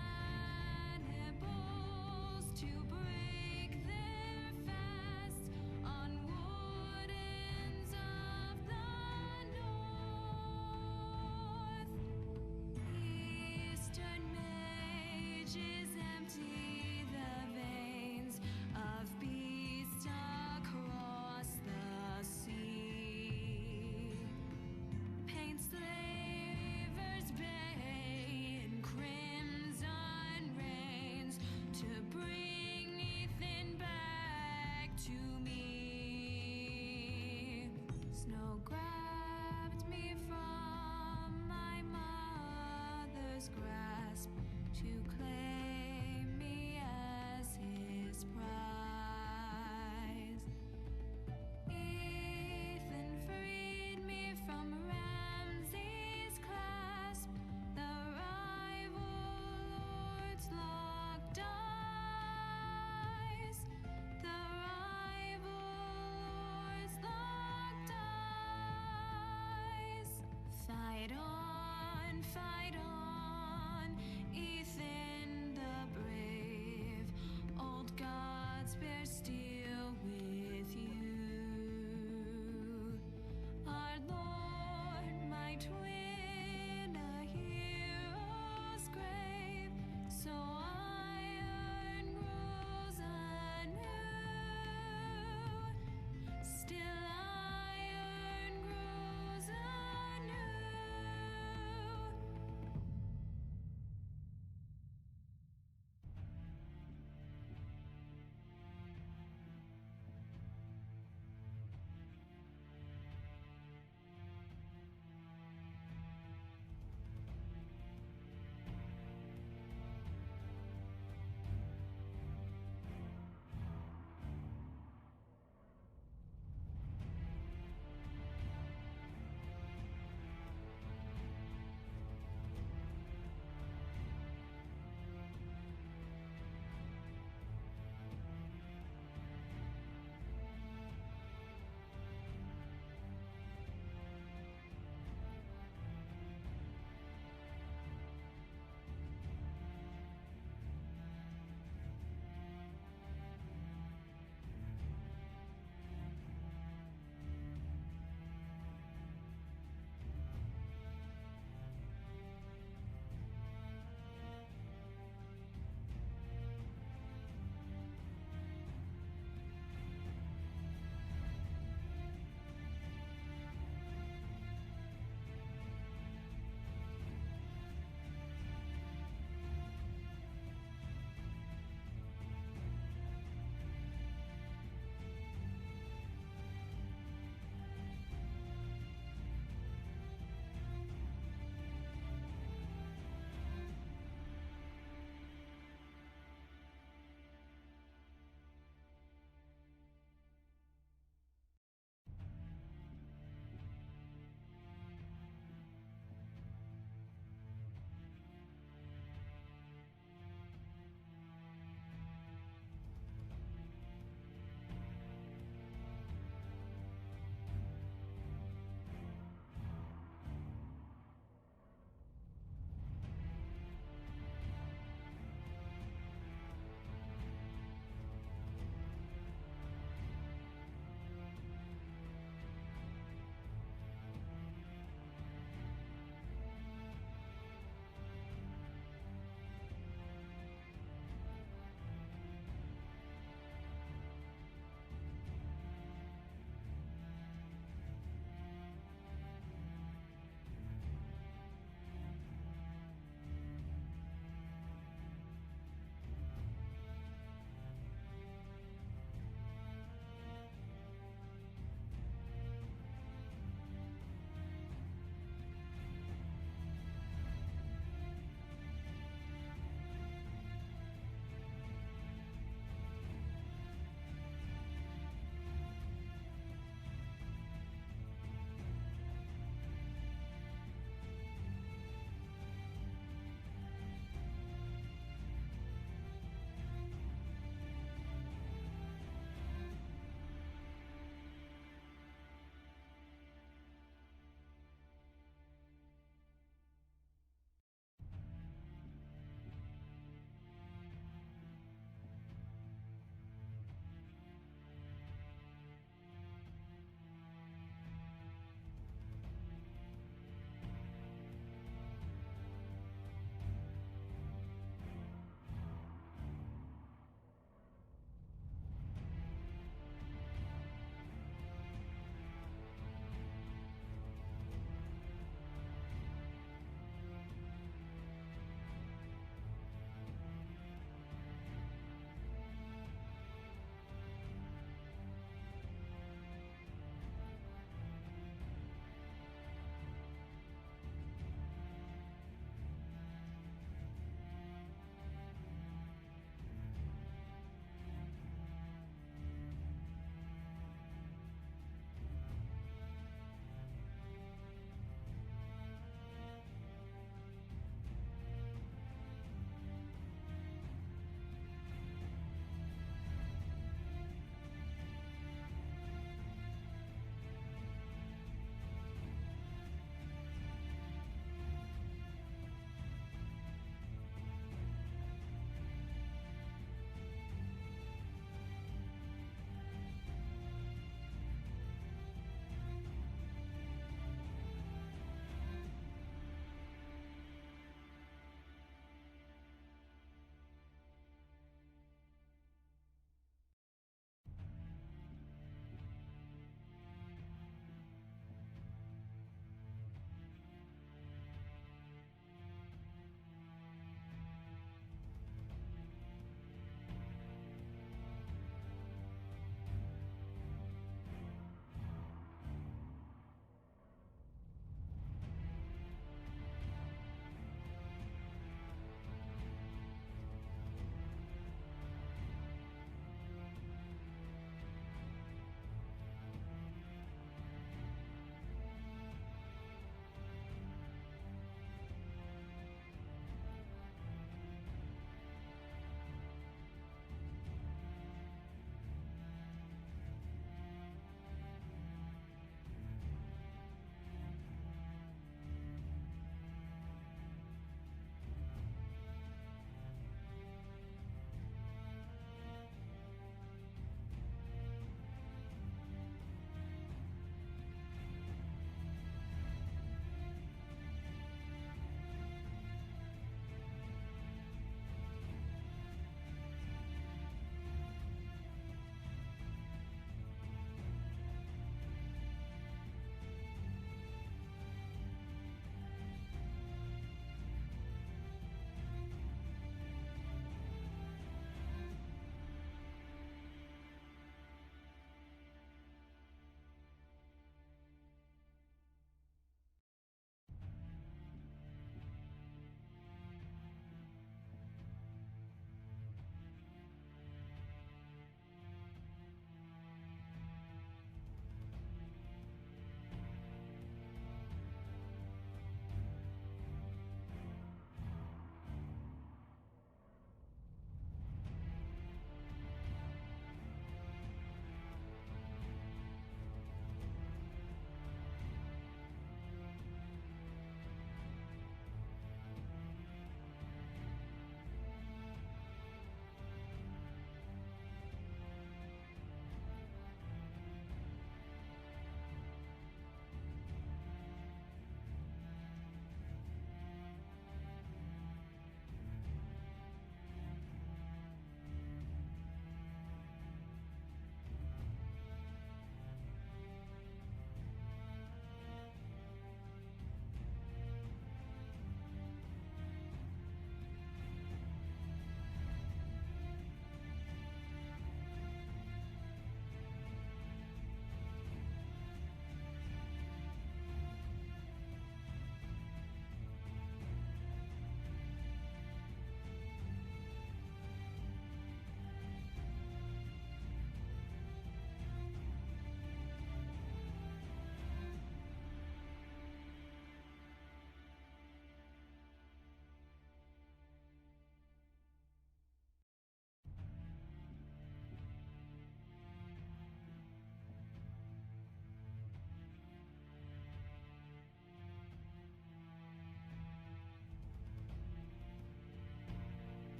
to break their fast on wardens of the north. Eastern mages empty the veins of beasts across the sea. Paint slavers bay in crimson rains to bring Ethan back to me. Snow grabbed me from my mother's grasp to claim me as his prize. Ethan freed me from Ramsay's clasp, the rival lords locked eyes, the rival lords locked eyes. Fight on,